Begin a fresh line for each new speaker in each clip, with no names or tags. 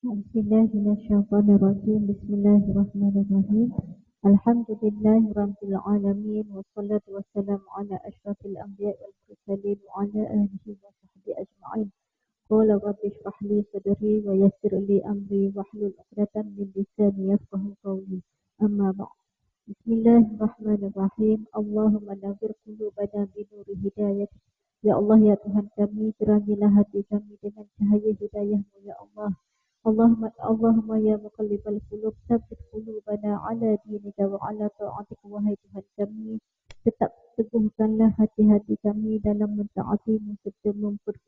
Bismillahirrahmanirrahim. Bismillahirrahmanirrahim. Alhamdulillahirabbil alamin wassalatu wassalamu ala asyrafil anbiya'i wal mursalin wa ala alihi wa sahbihi ajma'in. Qala rabbi shrah li sadri wa yassir li amri wahlul 'uqdatam min lisani yafqahu qawli. Amma ba'd. Bismillahirrahmanirrahim. Allahumma nawwir qulubana bi nuri hidayah. Ya Allah, ya Tuhan kami, terangilah hati kami dengan cahaya hidayah-Mu, ya Allah. Allahumma ya muqallibal qulub, tsabbit qulubana ala dinika wa ala ta'atika, wahai Tuhan kami, tetap teguhkanlah hati-hati kami dalam mentaati-Mu serta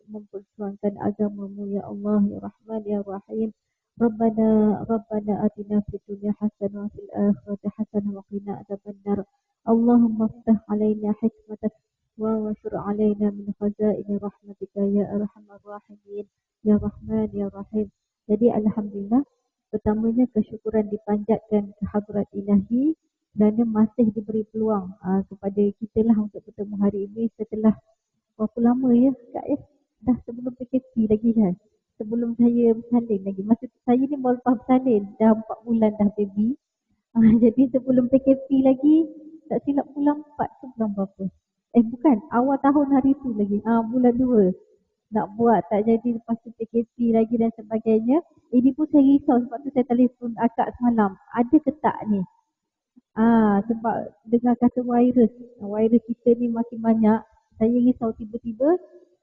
memperjuangkan agama-Mu, ya Allah, ya Rahman, ya Rahim. Rabbana atina fid dunya hasanah wa fil akhirati hasanah wa qina adzabannar. Allahumma iftah alaina hikmatak wa syur alaina min khazaini rahmatika ya arhamar rahimin, ya Rahman, ya Rahim. Jadi alhamdulillah, pertamanya kesyukuran dipanjatkan ke hadrat ilahi kerana masih diberi peluang kepada kita lah untuk bertemu hari ini setelah berapa lama ya Kak ya? Dah sebelum PKP lagi kan? Sebelum saya bersalin lagi. Masa tu saya ni baru lepas bersalin, dah 4 bulan dah baby. Jadi sebelum PKP lagi, tak silap bulan 4 tu bulan berapa? Bukan, awal tahun hari tu lagi. Bulan 2 nak buat tak jadi, lepas tu PKP lagi dan sebagainya. Ini pun saya risau, sebab tu saya telefon akak semalam. Ada ke tak ni? Sebab dengar kata virus kita ni makin banyak. Saya risau tiba-tiba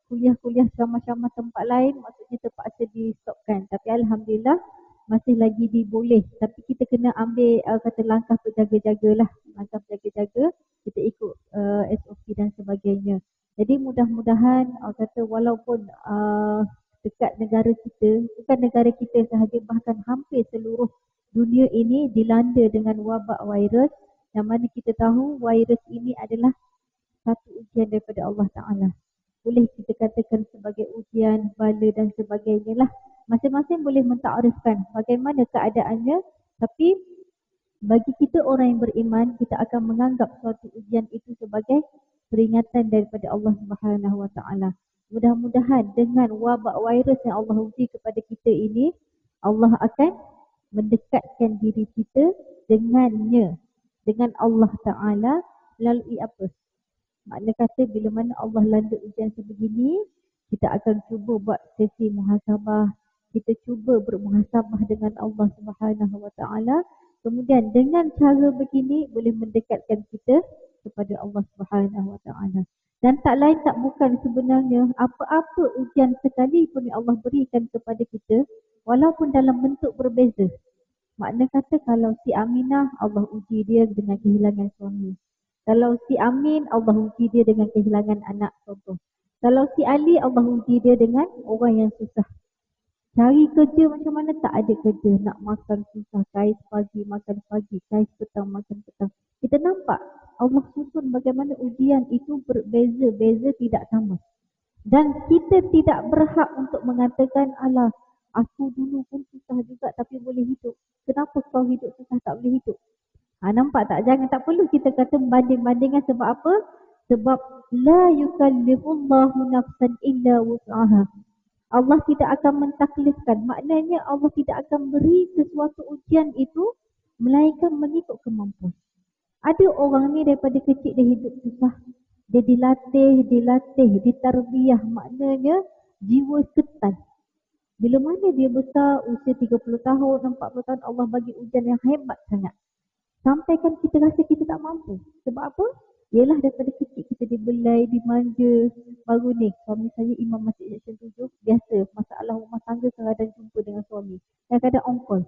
kuliah-kuliah sama-sama tempat lain, maksudnya terpaksa di stopkan. Tapi alhamdulillah masih lagi diboleh. Tapi kita kena ambil kata langkah berjaga-jagalah. Langkah berjaga-jaga, kita ikut SOP dan sebagainya. Jadi mudah-mudahan kata walaupun dekat negara kita, bukan negara kita sahaja, bahkan hampir seluruh dunia ini dilanda dengan wabak virus, yang mana kita tahu virus ini adalah satu ujian daripada Allah Ta'ala. Boleh kita katakan sebagai ujian, bala dan sebagainya lah. Masing-masing boleh mentakrifkan bagaimana keadaannya, tapi bagi kita orang yang beriman, kita akan menganggap suatu ujian itu sebagai peringatan daripada Allah Subhanahu Wa Taala. Mudah-mudahan dengan wabak virus yang Allah uji kepada kita ini, Allah akan mendekatkan diri kita dengannya, dengan Allah Ta'ala melalui apa? Makna kata bila mana Allah landa ujian sebegini, kita akan cuba buat sesi muhasabah, kita cuba bermuhasabah dengan Allah Subhanahu Wa Taala. Kemudian dengan cara begini boleh mendekatkan kita kepada Allah Subhanahu Wa Taala. Dan tak lain tak bukan sebenarnya apa-apa ujian sekalipun yang Allah berikan kepada kita, walaupun dalam bentuk berbeza. Makna kata kalau si Aminah, Allah uji dia dengan kehilangan suami. Kalau si Amin, Allah uji dia dengan kehilangan anak, contoh. Kalau si Ali, Allah uji dia dengan orang yang susah. Cari kerja macam mana, tak ada kerja. Nak makan susah, kais pagi makan pagi, kais petang makan petang. Kita nampak Allah susun bagaimana ujian itu berbeza-beza, tidak sama. Dan kita tidak berhak untuk mengatakan, alah, aku dulu pun susah juga tapi boleh hidup. Kenapa kau hidup susah tak boleh hidup? Nampak tak? Jangan, tak perlu kita kata banding-bandingan. Sebab apa? Sebab la yukallifullahu nafsan illa wus'aha. Allah tidak akan mentaklifkan. Maknanya Allah tidak akan beri sesuatu ujian itu melainkan mengikut kemampuan. Ada orang ni daripada kecil dia hidup susah. Dia dilatih, ditarbiyah. Maknanya jiwa ketan. Bila mana dia besar, usia 30 tahun, 40 tahun, Allah bagi ujian yang hebat sangat. Sampaikan kita rasa kita tak mampu. Sebab apa? Ialah daripada kecil kita dibelai, dimanja. Baru ni, suami saya imam masjid Seksyen 7. Biasa, masalah rumah tangga kadang-kadang jumpa dengan suami. Kadang-kadang on call.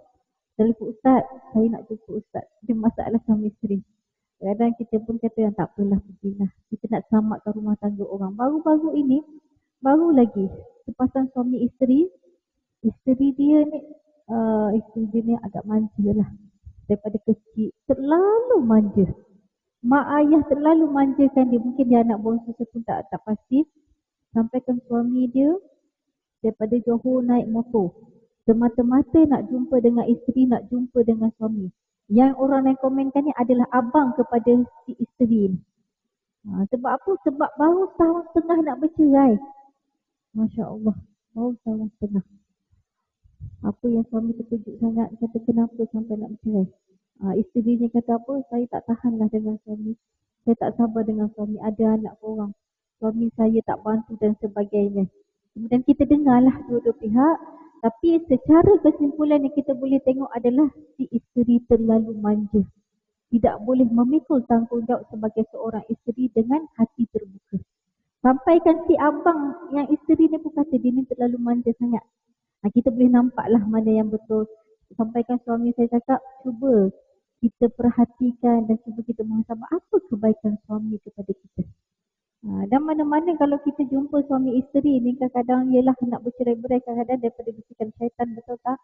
Telefon Ustaz, saya nak jumpa Ustaz. Dia masalah suami isteri. Kadang kita pun kata yang tak apalah, pergilah. Kita nak selamatkan rumah tangga orang. Baru-baru ini, baru lagi, sepasang suami isteri. Isteri dia ni agak manja lah. Daripada kecil, terlalu manja. Mak ayah terlalu manjakan dia. Mungkin dia anak bongsu pun tak pasti. Sampaikan suami dia daripada Johor naik motor. Semata-mata nak jumpa dengan isteri, nak jumpa dengan suami. Yang orang yang komenkan ni adalah abang kepada si isteri ni. Sebab apa? Sebab baru tahun setengah nak bercerai. Masya Allah. Baru tahun setengah. Apa yang suami terkejut sangat, kata kenapa sampai nak bercerai. Isterinya kata apa, saya tak tahanlah dengan suami. Saya tak sabar dengan suami, ada anak orang. Suami saya tak bantu dan sebagainya. Kemudian kita dengarlah dua-dua pihak. Tapi secara kesimpulan yang kita boleh tengok adalah si isteri terlalu manja. Tidak boleh memikul tanggungjawab sebagai seorang isteri dengan hati terbuka. Sampaikan si abang yang isteri ni pun kata dia ni terlalu manja sangat. Kita boleh nampaklah mana yang betul. Sampaikan suami saya cakap, cuba kita perhatikan dan cuba kita muhasabah apa kebaikan suami kepada kita. Dan mana-mana kalau kita jumpa suami isteri ni kadang-kadang ialah nak bercerai-berai, kadang-kadang daripada bisikan syaitan, betul tak?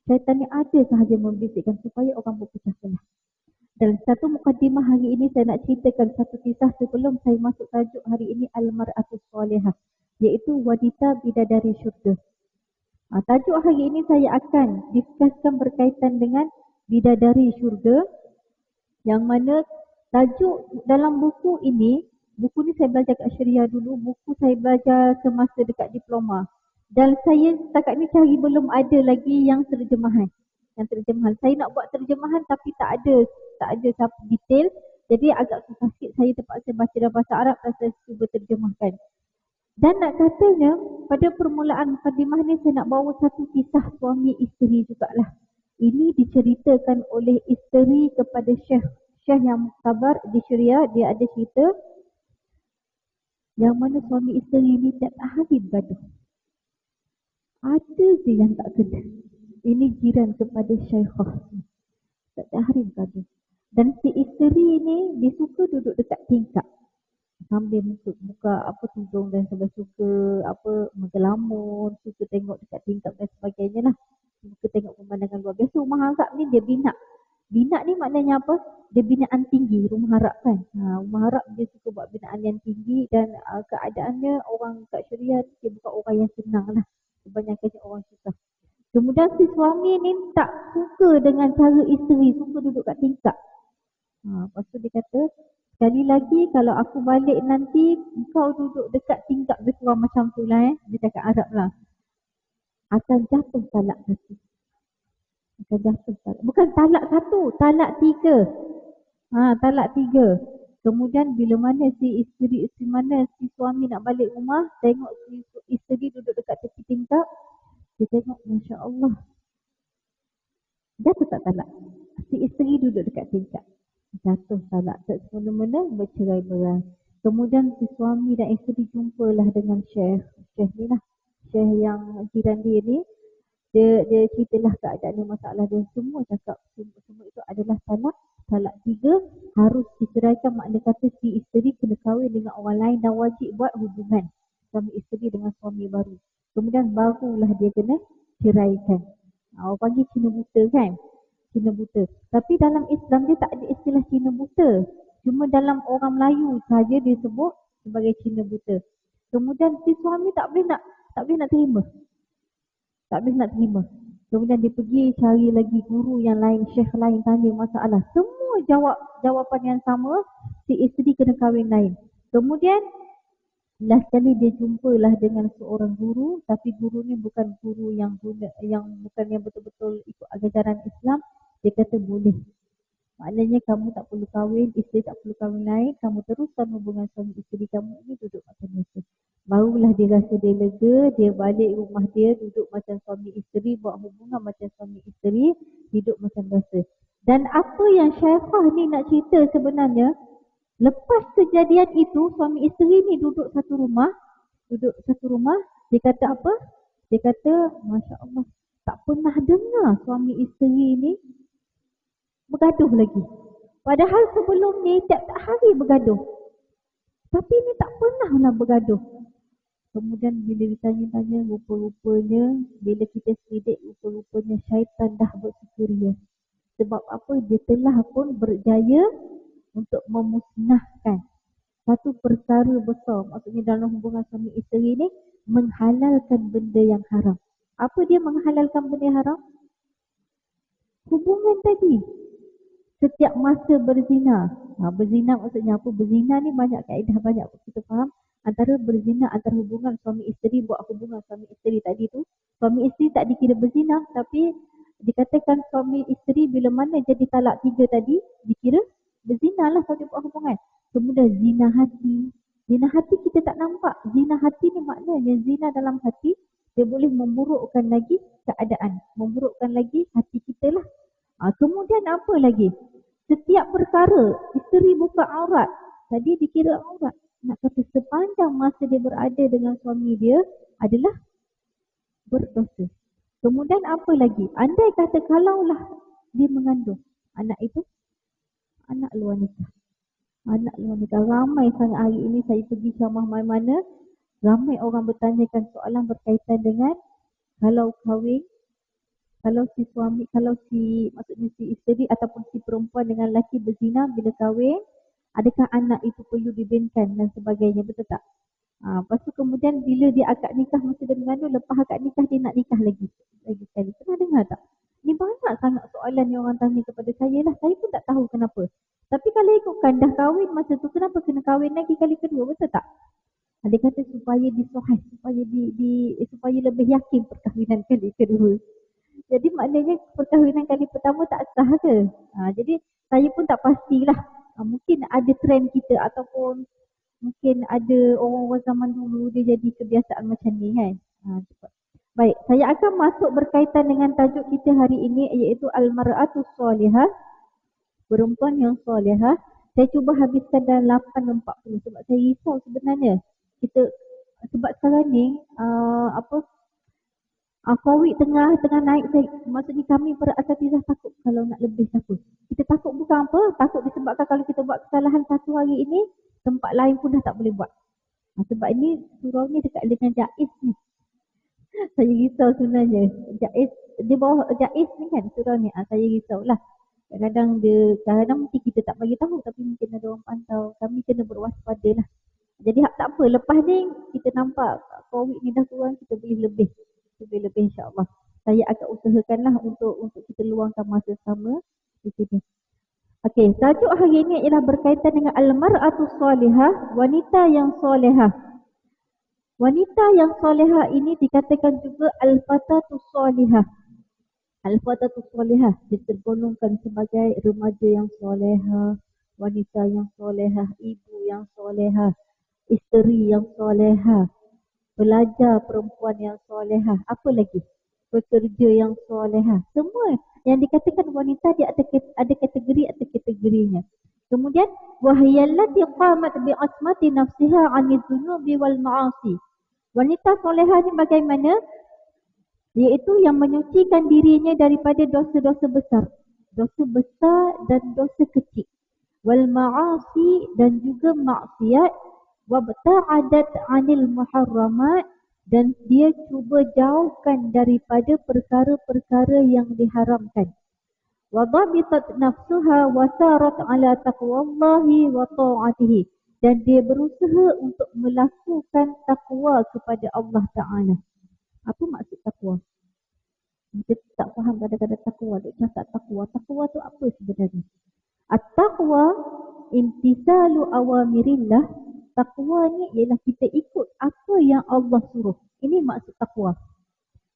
Syaitan ni ada sahaja membisikkan supaya orang berpecah belah. Dalam satu mukadimah hari ini saya nak ceritakan satu kisah sebelum saya masuk tajuk hari ini Al-Mar'atus Salihah, iaitu wanita bidadari syurga. Tajuk hari ini saya akan diskuskan berkaitan dengan bidadari syurga, yang mana tajuk dalam buku ini saya belajar kat Syariah dulu, buku saya belajar semasa dekat diploma. Dan saya setakat ni cari belum ada lagi yang terjemahan. Saya nak buat terjemahan tapi tak ada siapa detail. Jadi agak susah sikit, saya terpaksa baca dalam bahasa Arab dan saya cuba terjemahkan. Dan nak katanya, pada permulaan mukadimah ni saya nak bawa satu kisah suami isteri jugalah. Ini diceritakan oleh isteri kepada Syekh yang muktabar di Syria. Dia ada cerita yang mana suami isteri ni tiap hari bergaduh. Ada je yang tak kena. Ini jiran kepada Syekhah. Tiap hari bergaduh. Dan si isteri ni dia suka duduk dekat tingkap sambil buka tudung dan sambil suka menggelamun, suka tengok dekat tingkap dan sebagainya lah. Suka tengok pemandangan luar. Biasa rumah harap ni dia binak. Binak ni maknanya apa? Dia binaan tinggi, rumah harap kan. Rumah harap dia suka buat binaan yang tinggi dan keadaannya orang kat Syariah dia bukan orang yang senang lah. Kebanyakannya orang susah. Kemudian si suami ni tak suka dengan cara isteri suka duduk kat tingkap. Lepas tu dia kata, sekali lagi kalau aku balik nanti kau duduk dekat tingkap dia kurang macam tu lah Dia cakap Arab lah. Akan jatuh talak satu. Bukan talak satu, talak tiga. Talak tiga. Kemudian bila mana si suami nak balik rumah, tengok si isteri duduk dekat tepi tingkap, dia tengok Masya Allah. Jatuh tak talak? Si isteri duduk dekat tingkap. Jatuh talak. Tak semena-mena bercerai-berai. Kemudian si suami dan isteri jumpalah dengan Syekh ni lah. Syekh yang jiran dia ni. Dia ceritalah keadaan dia, masalah dia. Semua cakap semua itu adalah talak tiga. Harus diceraikan, makna kata si isteri kena kahwin dengan orang lain dan wajib buat hubungan suami isteri dengan suami baru. Kemudian barulah dia kena ceraikan. Orang panggil Cina buta kan? Cina buta. Tapi dalam Islam dia tak ada istilah Cina buta. Cuma dalam orang Melayu saja dia sebut sebagai Cina buta. Kemudian si suami tak boleh nak terima. Kemudian dia pergi cari lagi guru yang lain, syekh lain, tanya masalah. Semua jawapan yang sama, si isteri kena kahwin lain. Kemudian last kali dia jumpalah dengan seorang guru, tapi guru ni bukan guru yang betul-betul ikut ajaran Islam. Dia kata boleh. Maknanya kamu tak perlu kahwin, isteri tak perlu kahwin lain, kamu teruskan hubungan suami isteri kamu ini duduk macam biasa. Barulah dia rasa dia lega, dia balik rumah dia, duduk macam suami isteri, buat hubungan macam suami isteri, hidup macam biasa. Dan apa yang Syekhah ni nak cerita sebenarnya, lepas kejadian itu, suami isteri ni duduk satu rumah, dia kata apa? Dia kata, Masya Allah, tak pernah dengar suami isteri ni bergaduh lagi. Padahal sebelum ni tiap hari bergaduh. Tapi ni tak pernah nak bergaduh. Kemudian bila ditanya-tanya, rupa-rupanya bila kita selidik, rupa-rupanya syaitan dah bersukuria. Sebab apa? Dia telah pun berjaya untuk memusnahkan satu perkara besar. Maksudnya dalam hubungan suami isteri ni, menghalalkan benda yang haram. Apa dia menghalalkan benda yang haram? Hubungan tadi. Setiap masa berzina. Berzina maksudnya apa? Berzina ni banyak kaedah, banyak kita faham. Antara berzina antara hubungan suami isteri, buat hubungan suami isteri tadi tu, suami isteri tak dikira berzina, tapi dikatakan suami isteri bila mana jadi talak 3 tadi dikira berzina lah kalau dia buat hubungan. Kemudian zina hati. Zina hati kita tak nampak. Zina hati ni maknanya zina dalam hati, dia boleh memburukkan lagi keadaan, memburukkan lagi hati kita lah. Kemudian apa lagi? Setiap perkara isteri buka aurat, tadi dikira aurat. Nak kata sepanjang masa dia berada dengan suami dia adalah berdosa. Kemudian apa lagi? Andai kata kalaulah dia mengandung anak itu, anak luar nikah. Anak luar nikah. Ramai sangat hari ini saya pergi ceramah mana-mana, ramai orang bertanyakan soalan berkaitan dengan kalau kahwin, kalau si suami, kalau si maksudnya si isteri ataupun si perempuan dengan lelaki berzina bila kahwin, adakah anak itu perlu dibinkan dan sebagainya, betul tak? Lepas tu kemudian bila dia akad nikah, masa dia mengandung, lepas akad nikah dia nak nikah lagi sekali. Pernah dengar tak? Ni banyak sangat soalan yang orang tanya kepada saya lah. Saya pun tak tahu kenapa. Tapi kalau ikutkan dah kahwin masa tu, kenapa kena kahwin lagi kali kedua, betul tak? Dia kata supaya disuhai, supaya lebih yakin perkahwinan kali kedua. Jadi maknanya perkahwinan kali pertama tak sah ke? Jadi saya pun tak pastilah. Mungkin ada trend kita ataupun mungkin ada orang-orang zaman dulu dia jadi kebiasaan macam ni kan. Baik, saya akan masuk berkaitan dengan tajuk kita hari ini, iaitu Al-Mar'atus Salihah, perempuan yang solehah. Saya cuba habiskan dalam 8.40 sebab saya risau sebenarnya. Sebab sekarang ni COVID tengah naik, maksudnya kami para asatizah takut kalau nak lebih takut. Kita takut bukan apa, takut disebabkan kalau kita buat kesalahan satu hari ini, tempat lain pun dah tak boleh buat. Sebab ini surau ni dekat dengan Jaiz ni. Saya risau sebenarnya. Jaiz, di bawah Jaiz ni kan surau ni. Saya risau lah. Kadang-kadang mungkin kita tak bagi tahu, tapi mungkin ada orang pantau. Kami kena berwaspada lah. Jadi tak apa, lepas ni kita nampak COVID ni dah turun, kita boleh lebih insya-Allah. Saya akan usahakanlah untuk kita luangkan masa sama di sini. Okey, tajuk hari ini ialah berkaitan dengan al-mar'atus salihah, wanita yang solehah. Wanita yang solehah ini dikatakan juga al-fatatus salihah. Al-fatatus salihah ditergolongkan sebagai remaja yang solehah, wanita yang solehah, ibu yang solehah, isteri yang solehah, pelajar perempuan yang solehah, apa lagi? Pekerja yang solehah. Semua yang dikatakan wanita dia ada kategorinya. Kemudian wahiyallati qamat bi'asmati nafsiha 'anil dhunubi wal ma'asi. Wanita solehah ni bagaimana? Iaitu yang menyucikan dirinya daripada dosa-dosa besar. Dosa besar dan dosa kecil. Wal ma'asi dan juga maksiat. Wabta'adat 'anil muharramat dan dia cuba jauhkan daripada perkara-perkara yang diharamkan. Wadabitat nafsuha wasarat 'ala taqwallahi wa ta'atihi dan dia berusaha untuk melakukan takwa kepada Allah Taala. Apa maksud takwa? Kita tak faham kadang-kadang takwa, duk cakap takwa. Takwa tu apa sebenarnya? At-taqwa imtisalu awamirillah. Takwa ni ialah kita ikut apa yang Allah suruh. Ini maksud takwa.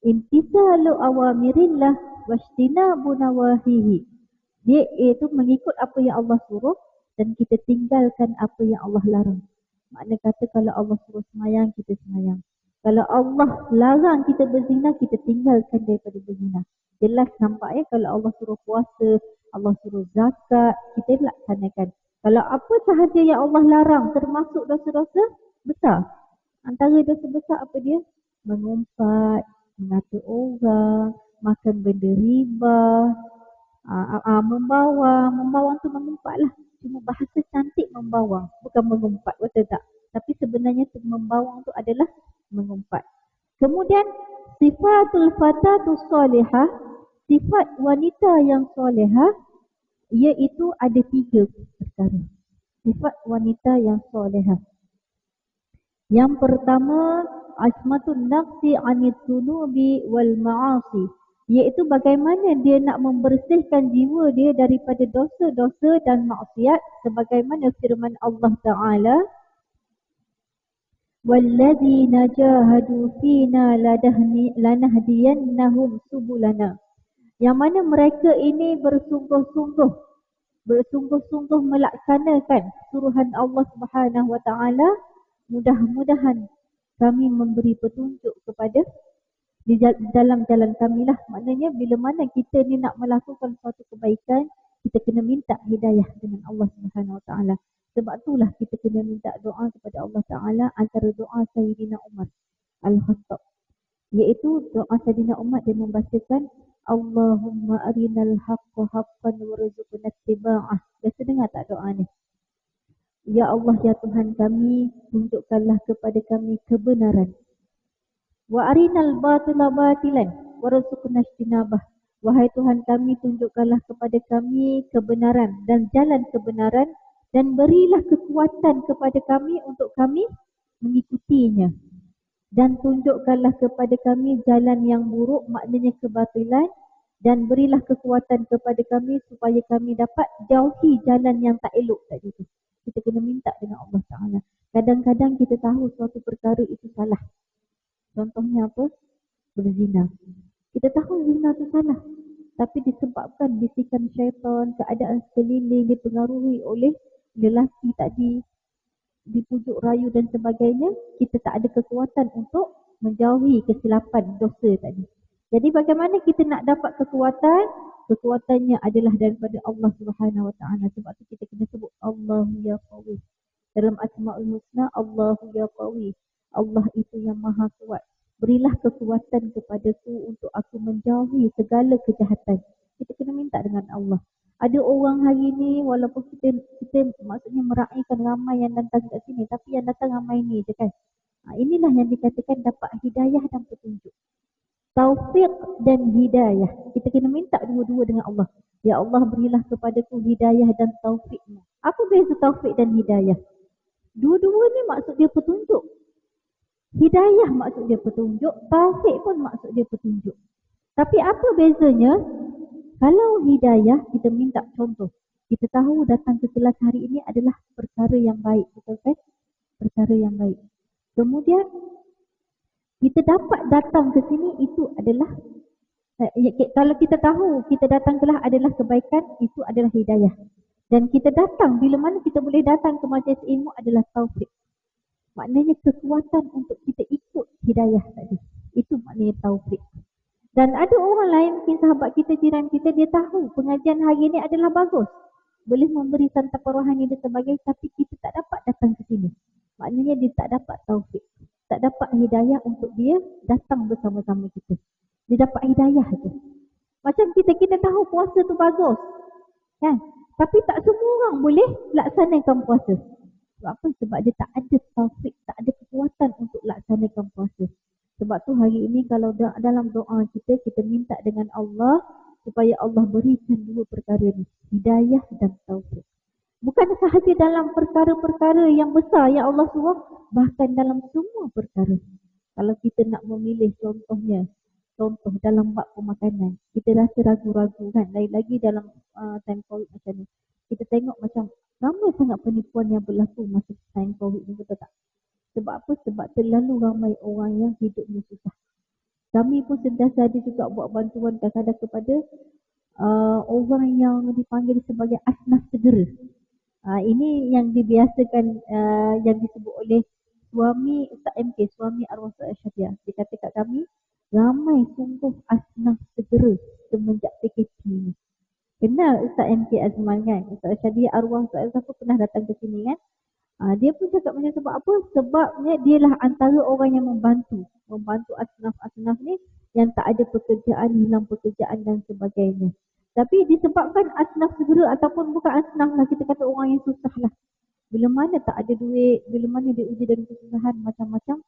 Imtisalu awamirillah wajtinabu nawahihi. Dia iaitu mengikut apa yang Allah suruh dan kita tinggalkan apa yang Allah larang. Makna kata kalau Allah suruh semayang, kita semayang. Kalau Allah larang kita berzina, kita tinggalkan daripada berzina. Jelas nampak ya, kalau Allah suruh puasa, Allah suruh zakat, kita laksanakan. Kalau apa sahaja yang Allah larang termasuk dosa-dosa besar. Antara dosa besar apa dia? Mengumpat, mengata orang, makan benda riba, membawang. Membawang tu mengumpat lah. Cuma bahasa cantik membawang, bukan mengumpat, betul tak? Tapi sebenarnya membawang tu adalah mengumpat. Kemudian sifatul fatatus salihah, sifat wanita yang solehah, iaitu ada 3 perkara. Sifat wanita yang solehah. Yang pertama, asmatun nafsi 'anil dhunubi wal ma'asi, iaitu bagaimana dia nak membersihkan jiwa dia daripada dosa-dosa dan maksiat sebagaimana firman Allah Taala, walladzina jahadu fina lanahdiyannahum subulana. Yang mana mereka ini bersungguh-sungguh melaksanakan suruhan Allah Subhanahu wa taala, mudah-mudahan kami memberi petunjuk kepada di dalam jalan kami lah. Maknanya bila mana kita ni nak melakukan suatu kebaikan, kita kena minta hidayah dengan Allah Subhanahu wa taala. Sebab itulah kita kena minta doa kepada Allah Taala, antara doa Sayyidina Umar Al-Khattab, iaitu doa Sayyidina Umar dia membacakan Allahumma arinal haqqa haqqan warzuqna ittiba'ah. Biasa dengar tak doa ni? Ya Allah, ya Tuhan kami, tunjukkanlah kepada kami kebenaran. Wa arinal batila batilan warzuqna ijtinabah. Wahai Tuhan kami, tunjukkanlah kepada kami kebenaran dan jalan kebenaran, dan berilah kekuatan kepada kami untuk kami mengikutinya. Dan tunjukkanlah kepada kami jalan yang buruk, maknanya kebatilan, dan berilah kekuatan kepada kami supaya kami dapat jauhi jalan yang tak elok tadi tu. Kita kena minta dengan Allah Ta'ala. Kadang-kadang kita tahu suatu perkara itu salah. Contohnya apa? Berzina. Kita tahu zina itu salah, tapi disebabkan bisikan syaitan, keadaan sekeliling dipengaruhi oleh lelaki tadi, dipujuk rayu dan sebagainya, kita tak ada kekuatan untuk menjauhi kesilapan dosa tadi. Jadi bagaimana kita nak dapat kekuatan? Kekuatannya adalah daripada Allah Subhanahu wa taala. Sebab tu kita kena sebut Allahu ya Qawi. Dalam Asmaul Husna, Allahu ya Qawi. Allah itu yang maha kuat. Berilah kekuatan kepadaku untuk aku menjauhi segala kejahatan. Kita kena minta dengan Allah. Ada orang hari ni, walaupun kita maksudnya meraihkan ramai yang datang kat sini, tapi yang datang ramai ni je kan. Inilah yang dikatakan dapat hidayah dan petunjuk. Taufik dan hidayah. Kita kena minta dua-dua dengan Allah. Ya Allah, berilah kepadaku hidayah dan taufikmu. Apa beza taufik dan hidayah? Dua-dua ni maksud dia petunjuk. Hidayah maksud dia petunjuk, taufik pun maksud dia petunjuk. Tapi apa bezanya? Kalau hidayah, kita minta contoh. Kita tahu datang ke kelas hari ini adalah perkara yang baik. Betul kan? Perkara yang baik. Kemudian, kita dapat datang ke sini, itu adalah, kalau kita tahu kita datang kelas adalah kebaikan, itu adalah hidayah. Dan kita datang, bila mana kita boleh datang ke majlis ilmu adalah taufik. Maknanya kekuatan untuk kita ikut hidayah tadi. Itu maknanya taufik. Dan ada orang lain, mungkin sahabat kita, jiran kita, dia tahu pengajian hari ini adalah bagus. Boleh memberi santap rohani dan sebagainya, tapi kita tak dapat datang ke sini. Maknanya dia tak dapat taufik. Tak dapat hidayah untuk dia datang bersama-sama kita. Dia dapat hidayah je. Macam kita tahu puasa tu bagus. Kan? Tapi tak semua orang boleh laksanakan puasa. Sebab apa? Sebab dia tak ada taufik, tak ada kekuatan untuk laksanakan puasa. Sebab tu hari ini kalau dalam doa kita minta dengan Allah supaya Allah berikan dua perkara ni, hidayah dan taufik. Bukan sahaja dalam perkara-perkara yang besar yang Allah suruh, bahkan dalam semua perkara. Kalau kita nak memilih contoh dalam bab pemakanan, kita rasa ragu-ragu kan, lain lagi dalam time COVID macam ni. Kita tengok macam ramai sangat penipuan yang berlaku masa time COVID ni, betul tak? Sebab apa? Sebab terlalu ramai orang yang hidupnya susah. Kami pun sentiasa ada juga buat bantuan kadang-kadang kepada orang yang dipanggil sebagai asnaf segera. Ini yang dibiasakan, yang disebut oleh suami Ustaz MK, suami arwah Ustaz Syadiah. Dia kata kat kami, ramai sungguh asnaf segera semenjak PKP ni. Kenal Ustaz MK Azman kan? Ustaz Syadiah arwah Ustaz Azman pernah datang ke sini kan? Dia pun cakap macam sebab apa? Sebabnya dialah antara orang yang membantu asnaf-asnaf ni yang tak ada pekerjaan, hilang pekerjaan dan sebagainya. Tapi disebabkan asnaf segera ataupun bukan asnaf lah, kita kata orang yang susah lah. Bila mana tak ada duit, bila mana dia uji dengan kesusahan, macam-macam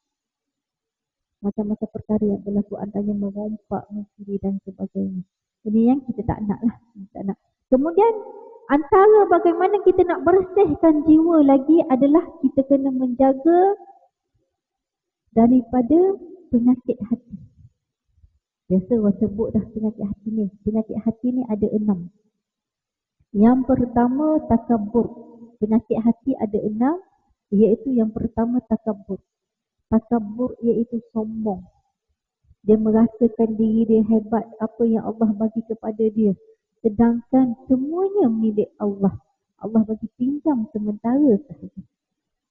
perkara yang berlaku, antaranya merompak, mencuri dan sebagainya. Ini yang kita tak nak lah. Tak nak. Kemudian antara bagaimana kita nak bersihkan jiwa lagi adalah kita kena menjaga daripada penyakit hati. Biasa orang sebut dah penyakit hati ni. Penyakit hati ni ada 6. Yang pertama takabur. Penyakit hati ada 6, iaitu yang pertama takabur. Takabur iaitu sombong. Dia merasakan diri dia hebat apa yang Allah bagi kepada dia. Sedangkan semuanya milik Allah. Allah bagi pinjam sementara sahaja.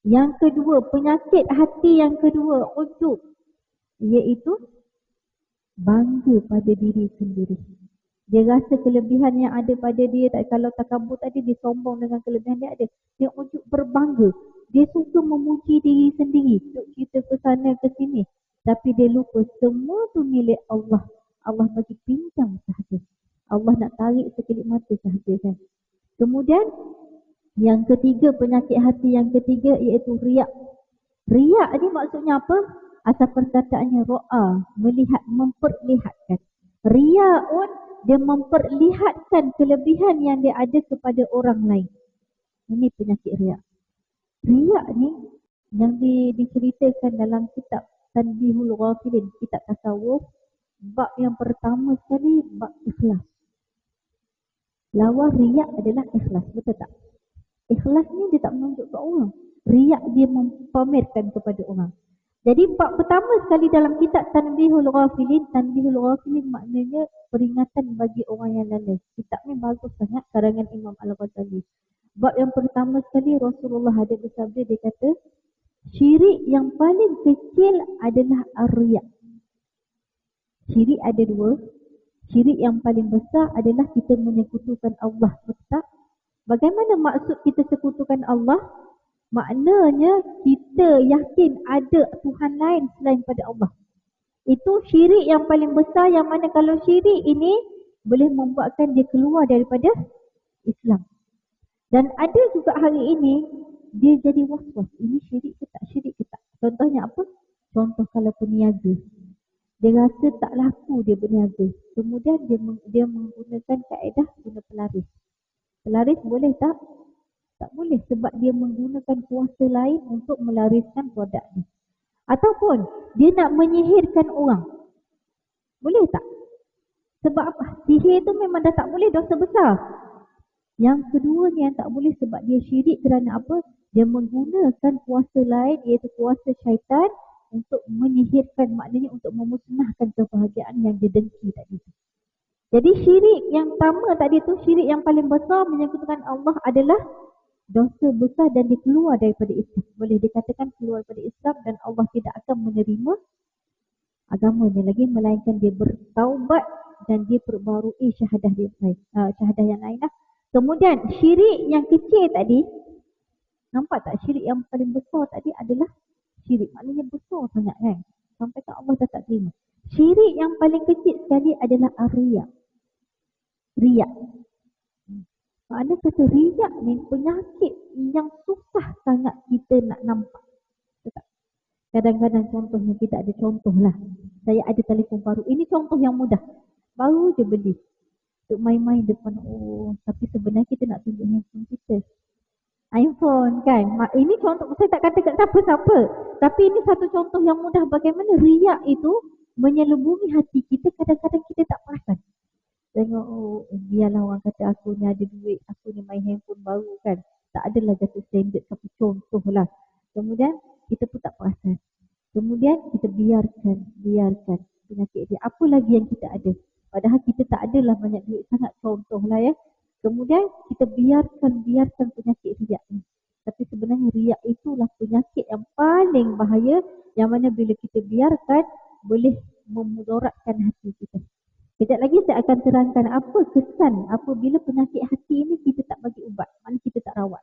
Yang kedua, penyakit hati yang kedua, ujub. Iaitu bangga pada diri sendiri. Dia rasa kelebihan yang ada pada dia, kalau takabur tadi dia sombong dengan kelebihan dia ada. Dia ujub berbangga. Dia suka memuji diri sendiri. Duk cerita ke sana ke sini. Tapi dia lupa semua tu milik Allah. Allah bagi pinjam sahaja. Allah nak tarik sekelip mata sahaja kan. Kemudian yang ketiga, penyakit hati yang ketiga iaitu riak. Riak ni maksudnya apa? Asal perkataannya ro'a, melihat, memperlihatkan. Riak pun dia memperlihatkan kelebihan yang dia ada kepada orang lain. Ini penyakit riak. Riak ni yang diceritakan dalam kitab Tanbihul Ghafilin, kitab tasawuf, bab yang pertama sekali, bab ikhlas. Lawan riak adalah ikhlas, betul tak? Ikhlas ni dia tak menunjuk ke orang. Riak dia mempamerkan kepada orang. Jadi bab pertama sekali dalam kitab Tanbihul Ghafilin, Tanbihul Ghafilin maknanya peringatan bagi orang yang lalai. Kitab ni bagus sangat, karangan Imam Al-Ghazali. Bab yang pertama sekali Rasulullah ada bersabda, dia kata, syirik yang paling kecil adalah ar-riak. Syirik ada dua. Syirik yang paling besar adalah kita menyekutukan Allah. Betul? Bagaimana maksud kita sekutukan Allah? Maknanya kita yakin ada Tuhan lain selain pada Allah. Itu syirik yang paling besar, yang mana kalau syirik ini boleh membuatkan dia keluar daripada Islam. Dan ada juga hari ini dia jadi was-was. Ini syirik ke tak, syirik ke tak. Contohnya apa? Contoh kalau peniaga. Dia rasa tak laku dia berniaga. Kemudian dia menggunakan kaedah guna pelaris. Pelaris boleh tak? Tak boleh, sebab dia menggunakan kuasa lain untuk melariskan produk ni. Ataupun dia nak menyihirkan orang. Boleh tak? Sebab apa? Sihir tu memang dah tak boleh, dosa besar. Yang kedua ni yang tak boleh sebab dia syirik kerana apa? Dia menggunakan kuasa lain, iaitu kuasa syaitan untuk menyihirkan, maknanya untuk memusnahkan kebahagiaan yang dia dengki tadi. Jadi syirik yang pertama tadi tu, syirik yang paling besar menyekutukan Allah adalah dosa besar dan dia keluar daripada Islam. Boleh dikatakan keluar daripada Islam dan Allah tidak akan menerima agamanya lagi, melainkan dia bertaubat dan dia perbarui syahadah dia lain, syahadah yang lain lah. Kemudian syirik yang kecil tadi, nampak tak syirik yang paling besar tadi adalah syirik, maknanya besar sangat kan, sampai tak Allah dah tak terima. Syirik yang paling kecil sekali adalah ar-riya. Riya. Maknanya kata riya ni penyakit yang susah sangat kita nak nampak. Kadang-kadang contohnya kita ada contoh lah. Saya ada telefon baru. Ini contoh yang mudah. Baru je beli. Untuk main-main depan. Oh, tapi sebenarnya kita nak tunjuk handphone kita. iPhone kan. Ini contoh, saya tak kata kat siapa-siapa. Tapi ini satu contoh yang mudah bagaimana riak itu menyelubungi hati kita. Kadang-kadang kita tak perasan. Tengok, oh biarlah orang kata aku ni ada duit, aku ni main handphone baru kan. Tak adalah jatuh standard, tapi contoh lah. Kemudian kita pun tak perasan. Kemudian kita biarkan penyakit dia. Apa lagi yang kita ada? Padahal kita tak adalah banyak duit sangat, contoh lah ya. Kemudian kita biarkan penyakit riak ni. Tapi sebenarnya riak itulah penyakit yang paling bahaya, yang mana bila kita biarkan boleh memudaratkan hati kita. Sekejap lagi saya akan terangkan apa kesan apabila penyakit hati ini kita tak bagi ubat. Mana kita tak rawat.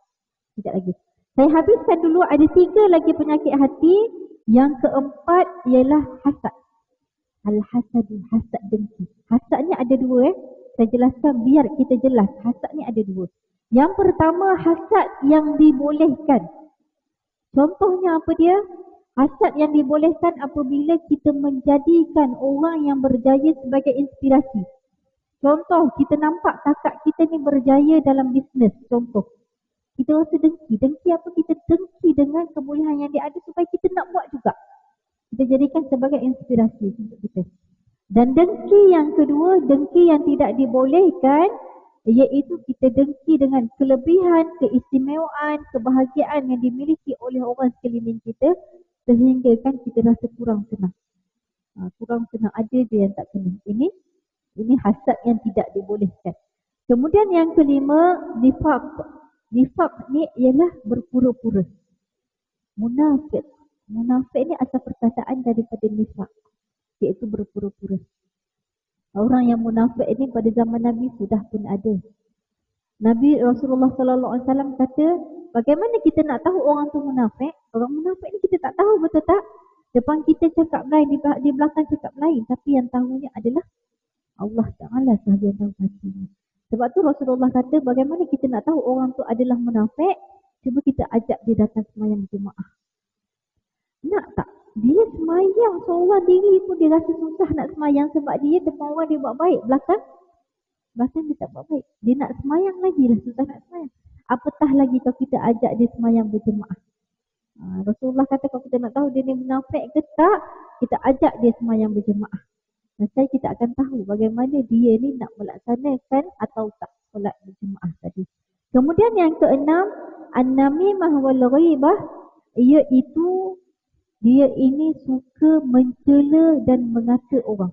Sekejap lagi. Saya habiskan dulu, ada 3 lagi penyakit hati. Yang keempat ialah hasad. Al-hasadu, hasad dengki. Hasad ni ada 2 Saya jelaskan biar kita jelas. Hasad ni ada 2. Yang pertama, hasad yang dibolehkan. Contohnya apa dia? Hasad yang dibolehkan apabila kita menjadikan orang yang berjaya sebagai inspirasi. Contoh, kita nampak kakak kita ni berjaya dalam bisnes. Contoh, kita rasa dengki. Dengki apa? Kita dengki dengan kebolehan yang dia ada supaya kita nak buat juga. Kita jadikan sebagai inspirasi untuk kita. Dan dengki yang kedua, dengki yang tidak dibolehkan, iaitu kita dengki dengan kelebihan, keistimewaan, kebahagiaan yang dimiliki oleh orang sekeliling kita. sehingga kan kita rasa kurang senang. Kurang senang, ada je yang tak kena. Ini hasad yang tidak dibolehkan. Kemudian yang kelima, nifaq. Nifaq ni ialah berpura-pura. Munafik. Munafik ni asal perkataan daripada nifaq, iaitu berpura-pura. Orang yang munafik ini pada zaman Nabi sudah pun ada. Nabi Rasulullah sallallahu alaihi wasallam kata, bagaimana kita nak tahu orang tu munafik? Orang munafik ni kita tak tahu, betul tak? Depan kita cakap lain, di belakang cakap lain, tapi yang tahunya adalah Allah Ta'ala sahaja yang tahu hatinya. Sebab tu Rasulullah kata, bagaimana kita nak tahu orang tu adalah munafik? Cuba kita ajak dia datang semayang Jumaat. Nak tak? Dia semayang seorang diri pun dia rasa susah nak semayang sebab dia depan orang dia buat baik, belakang dia tak buat baik. Dia nak semayang lagi lah, susah nak semayang. Apatah lagi kalau kita ajak dia semayang berjemaah. Rasulullah kata kalau kita nak tahu dia ni munafik ke tak, kita ajak dia semayang berjemaah. Nanti kita akan tahu bagaimana dia ni nak melaksanakan atau tak solat berjemaah tadi. Kemudian yang keenam, an-namimah wal ghaibah, iaitu dia ini suka mencela dan mengata orang.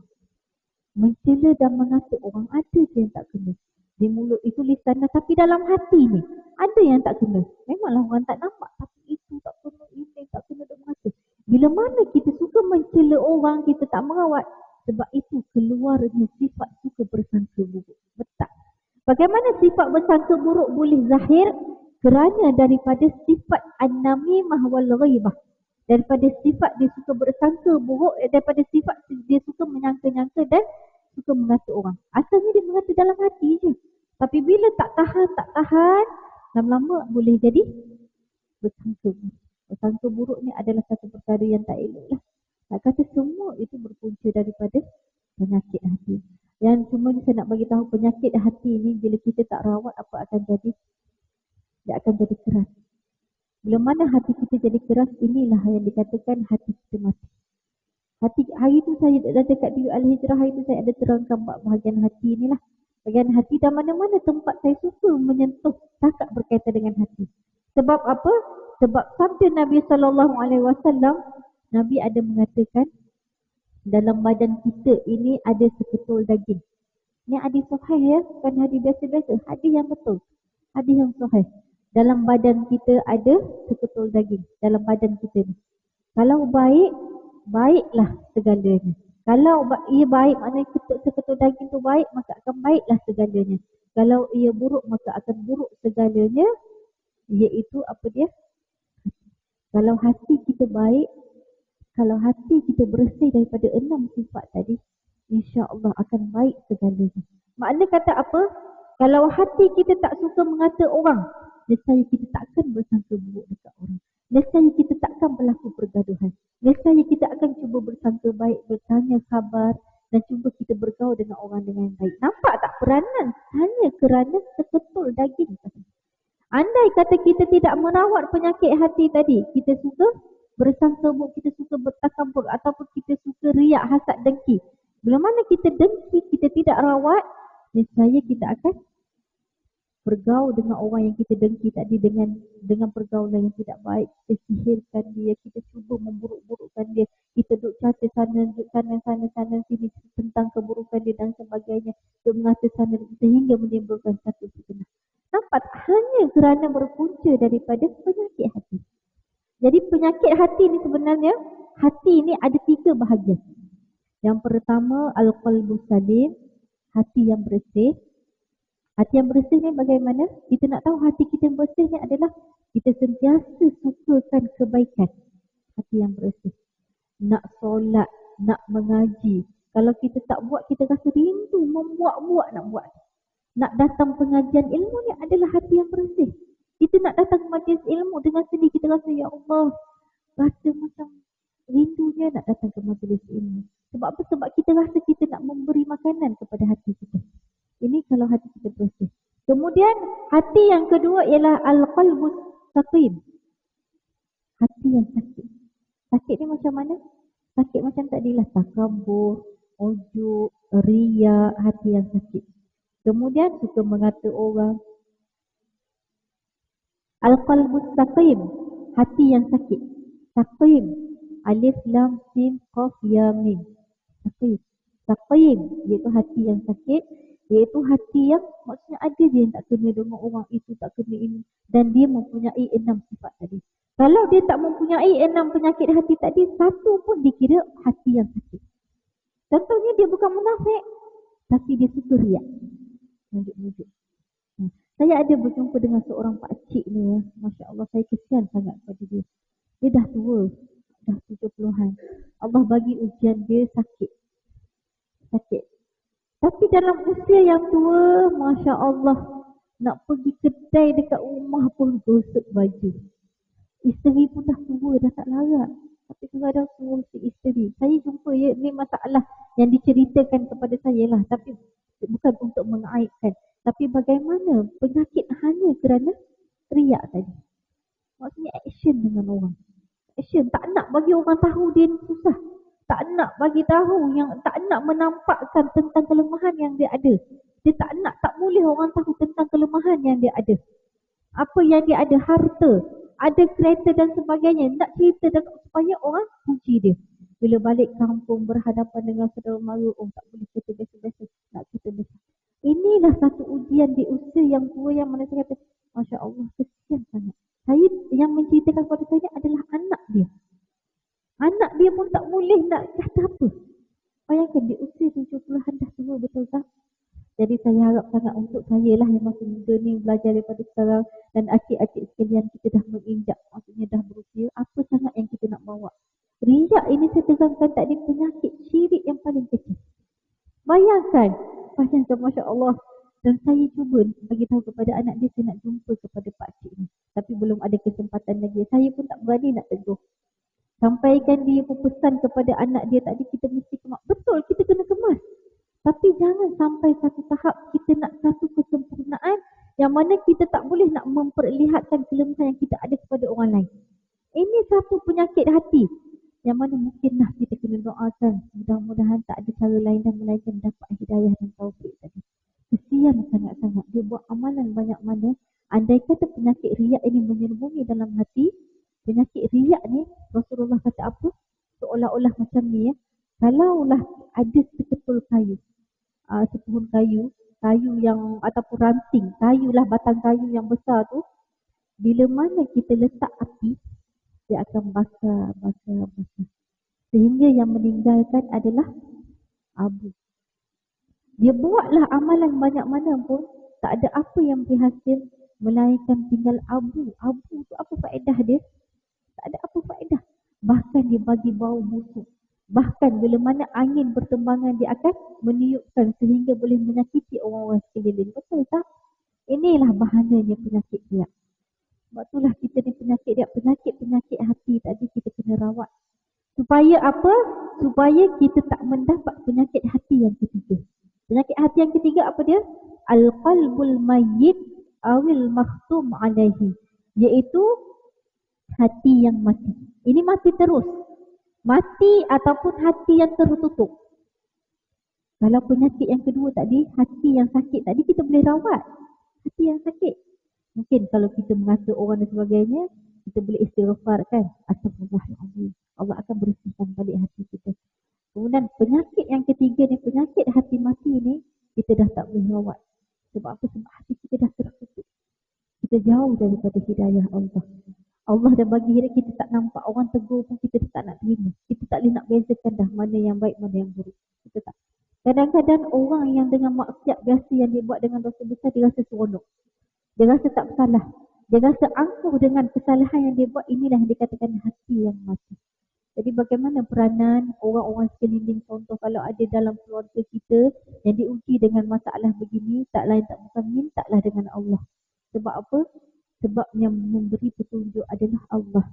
Mencela dan mengata orang, ada yang tak kena. Di mulut itu lisan, tapi dalam hati ni ada yang tak kena. Memanglah orang tak nampak, tapi itu tak kena, ini tak kena dan mengata. Bila mana kita suka mencela orang, kita tak merawat, sebab itu keluarnya sifat suka bersangka buruk. Betul. Bagaimana sifat bersangka buruk boleh zahir? Kerana daripada sifat an-namimah wal ghaibah. Daripada sifat dia suka bersangka buruk, daripada sifat dia suka menyangka-nyangka dan suka mengata orang. Asalnya dia mengata dalam hati je. Tapi bila tak tahan, lama-lama boleh jadi bersangka buruk. Bersangka buruk ni adalah satu perkara yang tak elok lah. Tak kata semua itu berpunca daripada penyakit hati. Yang cuma saya nak bagi tahu, penyakit hati ni bila kita tak rawat, apa akan jadi? Dia akan jadi keras. Bila mana hati kita jadi keras, inilah yang dikatakan hati kita mati. Hari tu saya dah dekat di Al-Hijrah, hari tu saya ada terangkan bahagian hati inilah. Bahagian hati dan mana-mana tempat saya suka menyentuh cakap berkaitan dengan hati. Sebab apa? Sebab sabda Nabi SAW, Nabi ada mengatakan, dalam badan kita ini ada seketul daging. Ini hadis sahih ya, bukan hadis biasa-biasa, hadis yang betul. Hadis yang sahih. Dalam badan kita ada seketul daging. Dalam badan kita ni. Kalau baik, baiklah segalanya. Kalau ia baik, maknanya seketul daging tu baik, maka akan baiklah segalanya. Kalau ia buruk, maka akan buruk segalanya. Iaitu apa dia? Kalau hati kita baik, kalau hati kita bersih daripada 6 sifat tadi, insya-Allah akan baik segalanya. Makna kata apa? Kalau hati kita tak suka mengata orang, nescaya kita takkan bersangka buruk dekat orang. Nescaya kita takkan berlaku pergaduhan. Nescaya kita akan cuba bersangka baik, bertanya khabar dan cuba kita bergaul dengan orang dengan baik. Nampak tak peranan? Hanya kerana seketul daging tadi. Andai kata kita tidak merawat penyakit hati tadi, kita suka bersangka buruk, kita suka bertakabur ataupun kita suka riak, hasad, dengki. Bila mana kita dengki, kita tidak rawat, nescaya kita akan bergaul dengan orang yang kita dengki tadi dengan pergaulan yang tidak baik. Kita sihirkan dia, kita cuba memburuk-burukkan dia, kita duduk cerita sana sini tentang keburukan dia dan sebagainya, untuk mengata sana sehingga menimbulkan satu fitnah. Nampak hanya kerana berpunca daripada penyakit hati. Jadi penyakit hati ni sebenarnya, hati ni ada 3 bahagian. Yang pertama, al-qalbu salim, hati yang bersih. Hati yang bersih ni bagaimana? Kita nak tahu hati kita yang bersih ni adalah kita sentiasa sukakan kebaikan. Hati yang bersih. Nak solat, nak mengaji. Kalau kita tak buat, kita rasa rindu membuat-buat nak buat. Nak datang pengajian ilmu ni adalah hati yang bersih. Kita nak datang ke majlis ilmu dengan sedih, kita rasa ya Allah, rasa macam rindunya nak datang ke majlis ilmu. Sebab apa? Sebab kita rasa kita nak memberi makanan kepada hati kita. Ini kalau hati kita bersih. Kemudian hati yang kedua ialah al-qalbus saqim. Hati yang sakit. Sakit ni macam mana? Sakit macam tadilah takabur, ujub, riya, hati yang sakit. Kemudian suka mengata orang. Al-qalbus saqim, hati yang sakit. Saqim, Alif lam mim qaf ya mim. Saqim. Saqim iaitu hati yang sakit, iaitu hati yang maksudnya ada je yang tak kena dengan orang itu, tak kena ini, dan dia mempunyai 6 sifat tadi. Kalau dia tak mempunyai 6 penyakit hati tadi, satu pun dikira hati yang sakit. Contohnya dia bukan munafik, tapi dia suka riak. Mujuk-mujuk. Saya ada berjumpa dengan seorang pakcik ni ya. Masya Allah, saya kesian sangat pada dia. Dia dah tua, dah 70-an. Allah bagi ujian dia sakit. Sakit. Tapi dalam usia yang tua, Masya Allah, nak pergi kedai dekat rumah pun gosok baju. Isteri pun dah tua, dah tak larat. Tapi kadang-kadang suruh si isteri. Saya jumpa ya, ni masalah yang diceritakan kepada saya lah. Tapi bukan untuk mengaibkan. Tapi bagaimana penyakit hanya kerana teriak tadi. Maksudnya action dengan orang. Action, tak nak bagi orang tahu dia ni susah. Tak nak bagi tahu, yang tak nak menampakkan tentang kelemahan yang dia ada. Dia tak nak, tak boleh orang tahu tentang kelemahan yang dia ada. Apa yang dia ada, harta, ada kereta dan sebagainya. Nak cerita dan supaya orang puji dia. Bila balik kampung berhadapan dengan saudara mara, oh tak boleh cerita biasa-biasa, nak cerita besar. Inilah satu ujian di usia yang tua yang mana saya kata, Masya Allah, kesian sangat. Saya yang menceritakan kepada saya adalah anak dia. Anak dia pun tak boleh nak kata apa. Bayangkan di usia 70-an dah tua, betul tak? Jadi saya harap sangat untuk saya lah yang masih muda ni belajar daripada sekarang, dan acik-acik sekalian kita dah menginjak, maksudnya dah berusia, apa sangat yang kita nak bawa. Riak ini saya terangkan tadi penyakit syirik yang paling kecil. Bayangkan Masya Allah. Dan saya cuba bagi tahu kepada anak dia, saya nak jumpa kepada pakcik ni. Tapi belum ada kesempatan lagi. Saya pun tak berani nak tegur. Sampaikan dia pun pesan kepada anak dia tadi, kita mesti kemas. Betul, kita kena kemas. Tapi jangan sampai satu tahap kita nak satu kesempurnaan yang mana kita tak boleh nak memperlihatkan kelemahan yang kita ada kepada orang lain. Ini satu penyakit hati yang mana mungkinlah kita kena doakan. Mudah-mudahan tak ada cara lain dan melainkan dapat hidayah dan taufik tadi. Kesian sangat-sangat. Dia buat amalan banyak mana. Andai kata penyakit riak ini menyelubungi dalam hati, penyakit riak ni Rasulullah kata apa? Seolah-olah macam ni ya. Kalaulah ada seketul kayu, sepuhun kayu, kayu yang ataupun ranting, kayu lah, batang kayu yang besar tu, bila mana kita letak api, dia akan bakar. Sehingga yang meninggalkan adalah abu. Dia buatlah amalan banyak mana pun, tak ada apa yang berhasil melainkan tinggal abu. Abu tu apa faedah dia? Tak ada apa faedah. Bahkan dia bagi bau busuk. Bahkan bila mana angin bertembangan, dia akan meniupkan sehingga boleh menyakiti orang-orang sekeliling. Betul tak? Inilah bahananya penyakit riak. Sebab itulah kita ni penyakit hati tadi kita kena rawat. Supaya apa? Supaya kita tak mendapat penyakit hati yang ketiga. Penyakit hati yang ketiga apa dia? Al-qalbul mayyit awil makhtum alaihi. Iaitu hati yang mati. Ini mati terus. Mati ataupun hati yang tertutup. Kalau penyakit yang kedua tadi, hati yang sakit tadi, kita boleh rawat. Hati yang sakit. Mungkin kalau kita mengata orang dan sebagainya, kita boleh istighfar kan. Astagfirullahaladzim. Allah akan bersihkan balik hati kita. Kemudian penyakit yang ketiga ni, penyakit hati mati ni, kita dah tak boleh rawat. Sebab apa? Sebab hati kita dah tertutup. Kita jauh daripada hidayah Allah. Allah dah bagi hidayah, kita tak nampak. Orang tegur pun kita tak nak terima. Kita tak boleh nak bezakan dah mana yang baik, mana yang buruk. Kita tak. Kadang-kadang orang yang dengan maksiat biasa yang dia buat dengan dosa besar, dia rasa seronok. Dia rasa tak bersalah. Dia rasa angkuh dengan kesalahan yang dia buat. Inilah yang dikatakan hati yang mati. Jadi bagaimana peranan orang-orang sekeliling, contoh kalau ada dalam keluarga kita yang diuji dengan masalah begini, tak lain tak bukan, mintalah dengan Allah. Sebab apa? Sebab yang memberi petunjuk adalah Allah.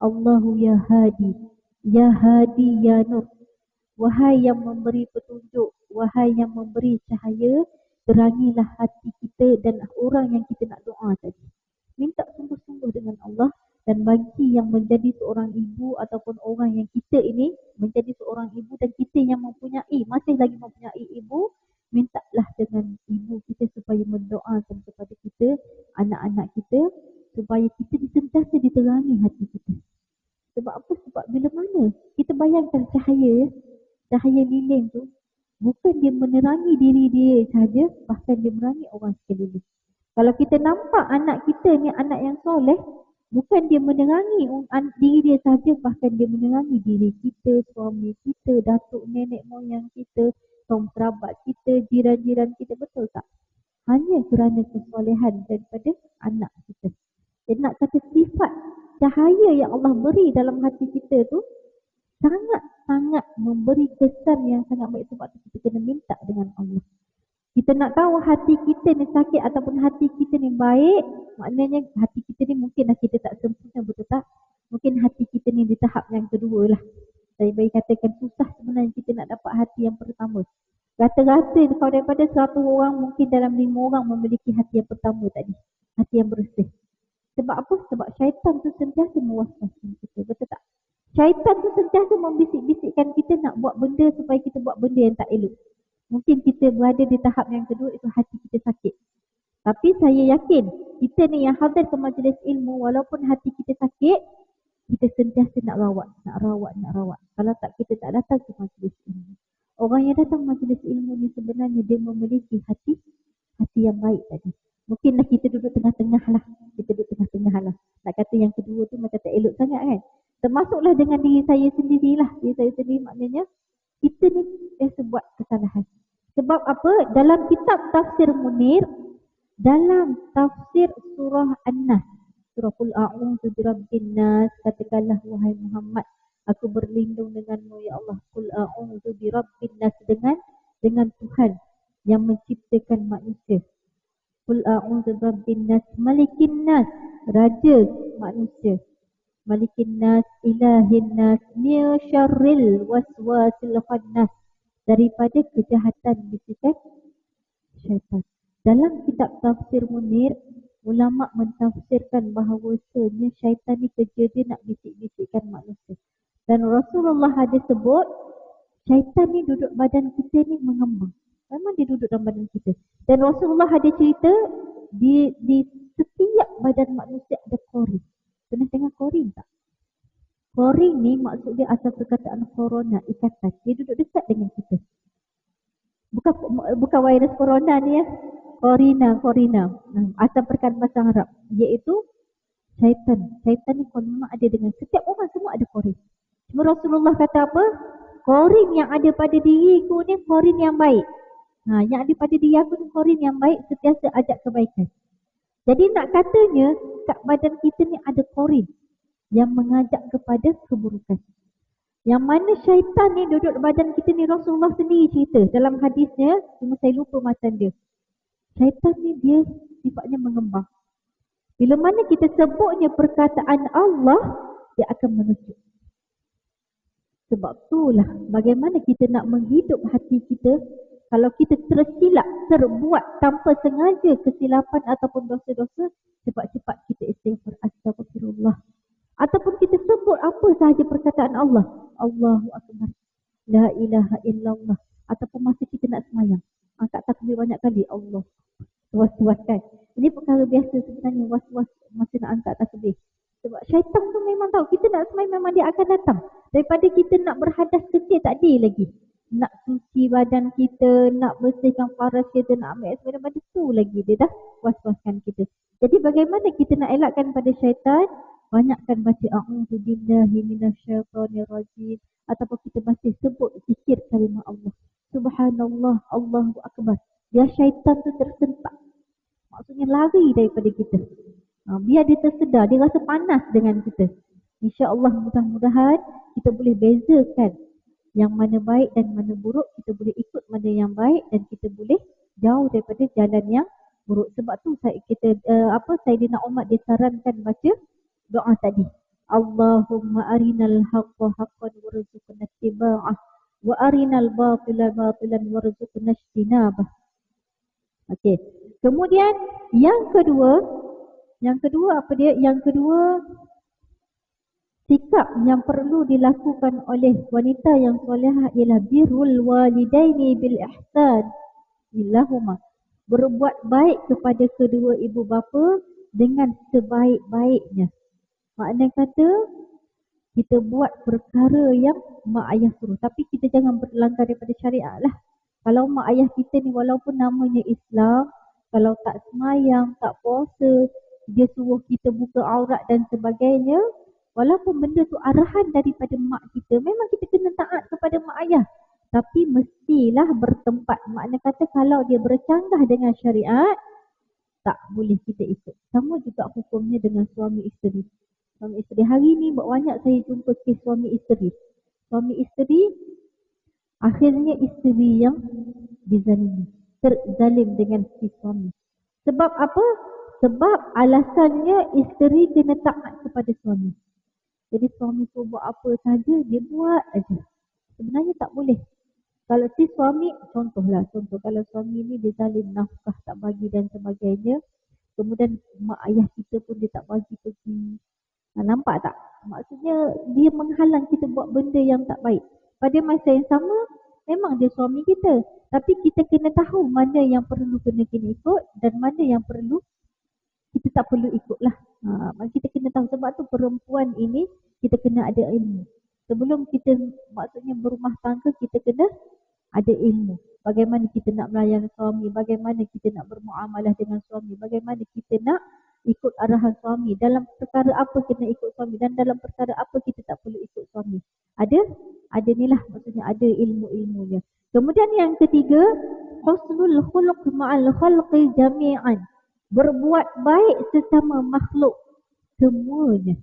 Allahu ya hadi, ya hadi ya nur. Wahai yang memberi petunjuk, wahai yang memberi cahaya, terangilah hati kita dan orang yang kita nak doa tadi. Minta sungguh-sungguh dengan Allah. Dan bagi yang menjadi seorang ibu ataupun orang yang kita ini menjadi seorang ibu dan kita yang masih lagi mempunyai ibu, mintalah dengan ibu kita supaya mendoakan kepada kita, anak-anak kita, supaya kita sentiasa diterangi hati kita. Sebab apa? Sebab bila mana kita bayangkan cahaya, cahaya lilin tu bukan dia menerangi diri dia sahaja, bahkan dia menerangi orang sekeliling. Kalau kita nampak anak kita ni anak yang soleh, bukan dia menerangi diri dia sahaja, bahkan dia menerangi diri kita, suami kita, datuk nenek moyang kita, kaum kerabat kita, jiran-jiran kita, betul tak? Hanya kerana kesolehan daripada anak kita. Jadi nak kata sifat cahaya yang Allah beri dalam hati kita tu sangat-sangat memberi kesan yang sangat baik. Sebab tu kita kena minta dengan Allah. Kita nak tahu hati kita ni sakit ataupun hati kita ni baik, maknanya hati kita ni mungkin kita tak sempurna, betul tak? Mungkin hati kita ni di tahap yang kedua lah. Saya bagi katakan susah sebenarnya kita nak dapat hati yang pertama. Rata-rata kalau daripada 100 orang, mungkin dalam 5 orang memiliki hati yang pertama tadi. Hati yang bersih. Sebab apa? Sebab syaitan tu sentiasa mewas-waskan kita, betul tak? Syaitan tu sentiasa membisik-bisikkan kita nak buat benda supaya kita buat benda yang tak elok. Mungkin kita berada di tahap yang kedua, itu hati kita sakit. Tapi saya yakin, kita ni yang hadir ke majlis ilmu, walaupun hati kita sakit, kita sentiasa nak rawat. Kalau tak, kita tak datang ke majlis ilmu. Orang yang datang majlis ilmu ni sebenarnya dia memiliki hati yang baik tadi. Mungkinlah kita duduk tengah-tengah lah. Nak kata yang kedua tu macam tak elok sangat kan. Termasuklah dengan diri saya sendirilah. Diri saya sendiri maknanya kita ni sebuat kesalahan. Sebab apa? Dalam kitab Tafsir Munir, dalam tafsir surah An-Nas, surah Qul a'udzu birabbin nas, katakanlah wahai Muhammad, aku berlindung denganmu ya Allah. Qul a'udzu birabbin nas, dengan Tuhan yang menciptakan manusia. Qul a'udzu birabbin nas, malikin nas, raja manusia. Malikin nas, ilahin nas, min syarril waswasil khannas, daripada kejahatan bisikan syaitan. Dalam kitab Tafsir Munir, ulama mentafsirkan bahawasanya syaitan ni kerja dia nak bisik-bisikkan manusia. Dan Rasulullah ada sebut, syaitan ni duduk badan kita ni mengembang. Memang dia duduk dalam badan kita. Dan Rasulullah ada cerita, di setiap badan manusia ada korin. Pernah dengar korin tak? Korin ni maksud dia asal perkataan corona, ikatan. Dia duduk dekat dengan kita. Bukan virus corona ni ya. Corina. Asal perkataan bahasa Arab. Iaitu syaitan. Syaitan ni kalau memang ada dengan setiap orang, semua ada korin. Cuma Rasulullah kata apa? Korin yang ada pada diriku ni korin yang baik. Yang ada pada diri aku ni korin yang baik, sentiasa ajak kebaikan. Jadi nak katanya kat badan kita ni ada korin yang mengajak kepada keburukan. Yang mana syaitan ni duduk badan kita ni, Rasulullah sendiri cerita dalam hadisnya, cuma saya lupa macam dia. Syaitan ni dia sifatnya mengembang. Bila mana kita sebutnya perkataan Allah, dia akan menunjuk. Sebab itulah bagaimana kita nak menghidup hati kita. Kalau kita tersilap, terbuat tanpa sengaja kesilapan ataupun dosa-dosa, cepat-cepat kita istighfar, astagfirullah. Ataupun kita sebut apa sahaja perkataan Allah. Allahu Akbar, la ilaha illallah. Ataupun masa kita nak semayang, angkat takbir banyak kali, Allah. Was-was kan. Ini perkara biasa sebenarnya, was-was masa nak angkat takbir. Sebab syaitan tu memang tahu kita nak semayang, memang dia akan datang. Daripada kita nak berhadas kecil tak ada lagi. Nak cuci badan kita, nak bersihkan faras kita, nak ambil air pada tu lagi dia dah was-waskan kita. Jadi bagaimana kita nak elakkan pada syaitan? Banyakkan baca a'udzubillahi minasyaitonirrajim, ataupun kita baca sebut zikir kalimah Allah. Subhanallah, Allahu Akbar. Biar syaitan tu tersentak. Maksudnya lari daripada kita. Biar dia tersedar, dia rasa panas dengan kita. InsyaAllah mudah-mudahan kita boleh bezakan yang mana baik dan mana buruk. Kita boleh ikut mana yang baik dan kita boleh jauh daripada jalan yang buruk. Sebab tu Sayyidina Umar disarankan baca doa tadi. Allahumma arinal haqqa haqqan warzuqna ittiba'ah wa arinal batila batilan warzuqna ijtinabah. Okey. Kemudian yang kedua apa dia? Yang kedua, sikap yang perlu dilakukan oleh wanita yang solehah ialah birrul walidaini bil ihsan illahuma. Berbuat baik kepada kedua ibu bapa dengan sebaik-baiknya. Maknanya kata Kita buat perkara yang mak ayah suruh. Tapi kita jangan berlanggar daripada syariat lah. Kalau mak ayah kita ni walaupun namanya Islam, kalau tak semayang, tak puasa, dia suruh kita buka aurat dan sebagainya, walaupun benda tu arahan daripada mak kita, memang kita kena taat kepada mak ayah. Tapi mestilah bertempat. Makna kata kalau dia bercanggah dengan syariat, tak boleh kita ikut. Sama juga hukumnya dengan suami isteri. Suami isteri hari ni banyak saya jumpa kes suami isteri. Suami isteri akhirnya isteri yang dizalimi, terzalim dengan si suami. Sebab apa? Sebab alasannya isteri kena taat kepada suami. Jadi suami tu buat apa saja dia buat aja. Sebenarnya tak boleh. Kalau si suami, contoh kalau suami ni dizalim nafkah tak bagi dan sebagainya, kemudian mak ayah kita pun dia tak bagi pergi. Nampak tak? Maksudnya dia menghalang kita buat benda yang tak baik. Pada masa yang sama, memang dia suami kita. Tapi kita kena tahu mana yang perlu kena ikut dan mana yang perlu kita tak perlu ikutlah. Kita kena tahu sebab tu perempuan ini kita kena ada ilmu. Sebelum kita maksudnya berumah tangga kita kena ada ilmu. Bagaimana kita nak melayani suami, bagaimana kita nak bermuamalah dengan suami, bagaimana kita nak ikut arahan suami, dalam perkara apa kena ikut suami dan dalam perkara apa kita tak perlu ikut suami. Ada ni lah maksudnya ada ilmu-ilmunya. Kemudian yang ketiga, husnul khuluq ma'al khalqi jami'an. Berbuat baik sesama makhluk semuanya.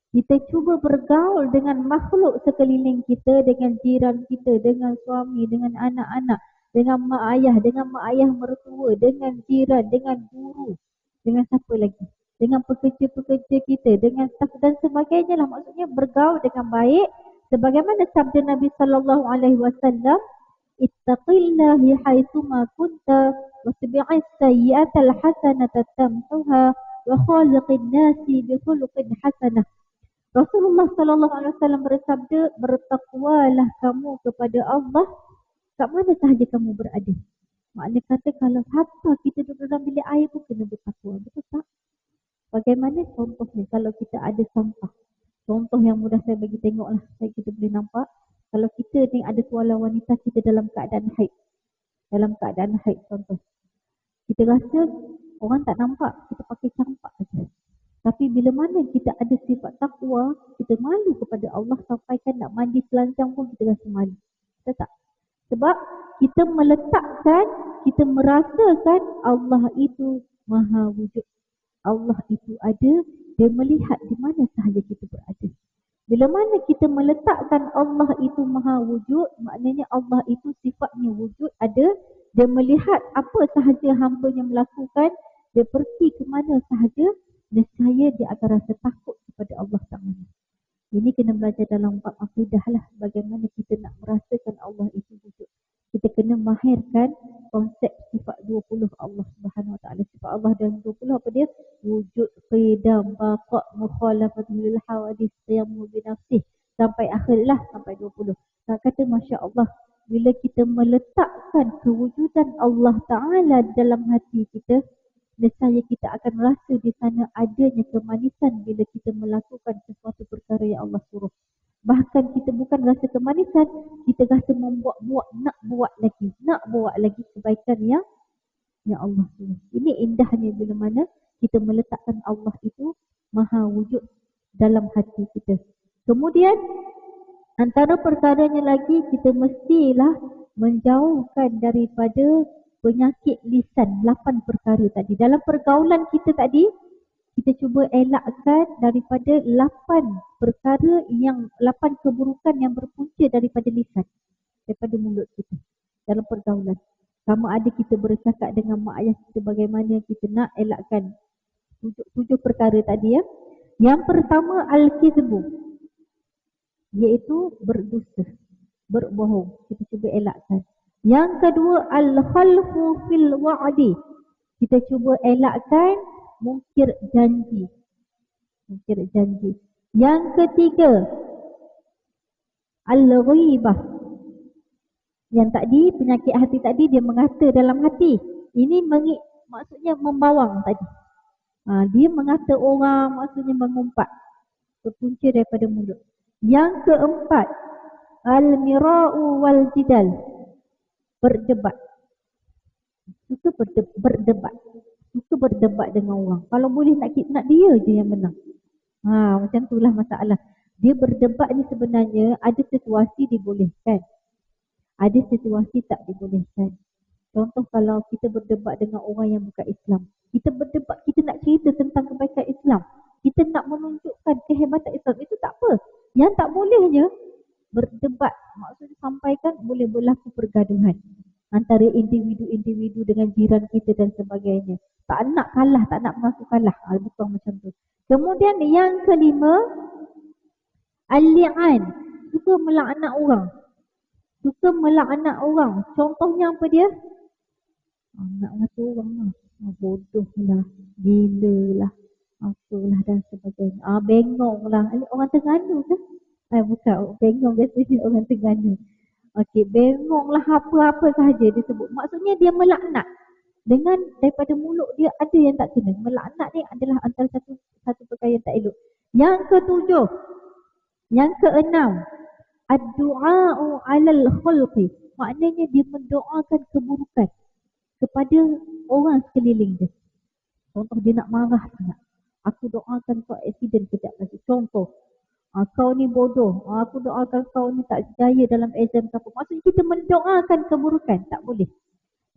Kita cuba bergaul dengan makhluk sekeliling kita, dengan jiran kita, dengan suami, dengan anak-anak, dengan mak ayah mertua, dengan jiran, dengan guru, dengan siapa lagi? Dengan pekerja-pekerja kita, dengan staf dan sebagainya lah. Maksudnya bergaul dengan baik. Sebagaimana sabda Nabi SAW, ittaqillahi haitsuma kunta wasbi'is sayyi'atal hasanata tamhuha wa khaliqin nasi bi khuluqin hasanah. Rasulullah SAW bersabda, bertakwalah kamu kepada Allah kat mana sahaja kamu berada. Maknanya kata kalau hatta kita duduk dalam bilik air pun kena bertakwa. Betul tak? Bagaimana contohnya kalau kita ada sampah. Contoh yang mudah saya bagi tengok lah. Kita boleh nampak. Kalau kita ni ada tuala wanita kita dalam keadaan haid. Dalam keadaan haid contoh. Kita rasa orang tak nampak. Kita pakai campak saja. Tapi bila mana kita ada sifat takwa, kita malu kepada Allah sampaikan nak mandi telanjang pun kita rasa malu. Betul tak? Sebab kita meletakkan, kita merasakan Allah itu maha wujud. Allah itu ada, dia melihat di mana sahaja kita berada. Bila mana kita meletakkan Allah itu maha wujud, maknanya Allah itu sifatnya wujud, ada, dia melihat apa sahaja hamba-Nya melakukan, dia pergi ke mana sahaja, nescaya dia akan rasa takut kepada Allah Ta'ala. Ini kena belajar dalam bab akidah lah. Bagaimana kita nak merasakan Allah itu wujud. Kita kena mahirkan konsep sifat 20 Allah Subhanahu Wa Ta'ala. Sifat Allah dan 20 apa dia? Wujud, qidam, baqa', mukhalafatul hawadis, qiyamu binafsih. Sampai akhir lah, sampai 20. Tak kata Masya Allah. Bila kita meletakkan kewujudan Allah Ta'ala dalam hati kita, nescaya kita akan rasa di sana adanya kemanisan bila kita melakukan sesuatu perkara yang Allah suruh. Bahkan kita bukan rasa kemanisan, kita rasa membuat-buat, nak buat lagi kebaikan yang Allah suruh. Ini indahnya bila mana kita meletakkan Allah itu maha wujud dalam hati kita. Kemudian antara perkaranya lagi, kita mestilah menjauhkan daripada penyakit lisan. 8 perkara tadi. Dalam pergaulan kita tadi, kita cuba elakkan daripada 8 perkara yang 8 keburukan yang berpunca daripada lisan, daripada mulut kita dalam pergaulan. Sama ada kita bercakap dengan mak ayah kita, bagaimana kita nak elakkan 7 perkara tadi ya. Yang pertama al-kizbu, iaitu berdusta, berbohong. Kita cuba elakkan. Yang kedua al-khalfu fil wa'di. Kita cuba elakkan mungkir janji. Yang ketiga al-ghibah. Yang tadi penyakit hati tadi dia mengata dalam hati. Ini maksudnya membawang tadi. Dia mengata orang, maksudnya mengumpat. Berpunca daripada mulut. Yang keempat, al-mira'u wal jidal, berdebat. Suka berdebat. Suka berdebat dengan orang. Kalau boleh nak dia je yang menang. Macam itulah masalah. Dia berdebat ni sebenarnya ada situasi dibolehkan. Ada situasi tak dibolehkan. Contoh kalau kita berdebat dengan orang yang bukan Islam. Kita berdebat, kita nak cerita tentang kebaikan Islam. Kita nak menunjukkan kehebatan Islam. Itu tak apa. Yang tak bolehnya berdebat. Maksudnya sampaikan boleh berlaku pergaduhan antara individu-individu dengan jiran kita dan sebagainya. Tak nak kalah, tak nak mengaku kalah. Bukan macam tu. Kemudian yang kelima, al-li'an. Suka melaknat orang. Suka melaknat orang. Contohnya apa dia? Nak kata orang lah. Bodoh lah. Gila lah. Apalah dan sebagainya. Bengong lah. Orang Terengganu ke? Bukan. Bengong biasanya orang Terengganu. Okey, bengong lah apa-apa sahaja dia sebut. Maksudnya dia melaknat. Dengan daripada mulut dia ada yang tak kena. Melaknat ni adalah antara satu perkara yang tak elok. Yang ketujuh. Yang keenam. Ad-du'a'u 'alal khulqi. Maknanya dia mendoakan keburukan kepada orang sekeliling dia. Contoh dia nak marah sangat. Aku doakan kau aksiden kejap lagi. Contoh. Kau ni bodoh. Aku doakan kau ni tak jaya dalam exam apa. Maksudnya kita mendoakan keburukan. Tak boleh.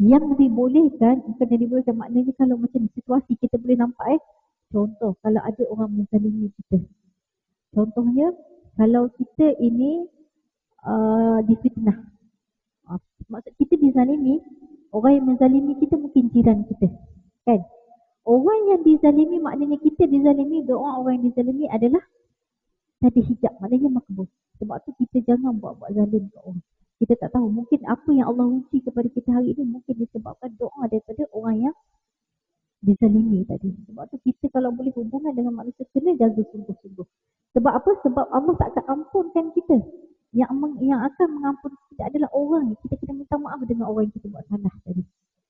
Yang dibolehkan, bukan yang dibolehkan. Maknanya kalau macam situasi kita boleh nampak contoh kalau ada orang menzalimi kita. Contohnya kalau kita ini difitnah. Maksud kita dizalimi. Orang yang menzalimi kita mungkin jiran kita. Kan? Orang yang dizalimi maknanya kita dizalimi. Doa orang yang dizalimi adalah tadi hijab, maknanya makbul. Sebab tu kita jangan buat-buat zalim ke orang. Kita tak tahu, mungkin apa yang Allah uji kepada kita hari ini mungkin disebabkan doa daripada orang yang dizalimi tadi. Sebab tu kita kalau boleh hubungan dengan manusia kena jaga sungguh-sungguh. Sebab apa? Sebab Allah tak akan ampunkan kita. Yang akan mengampuni kita adalah orang. Kita kena minta maaf dengan orang yang kita buat salah tadi.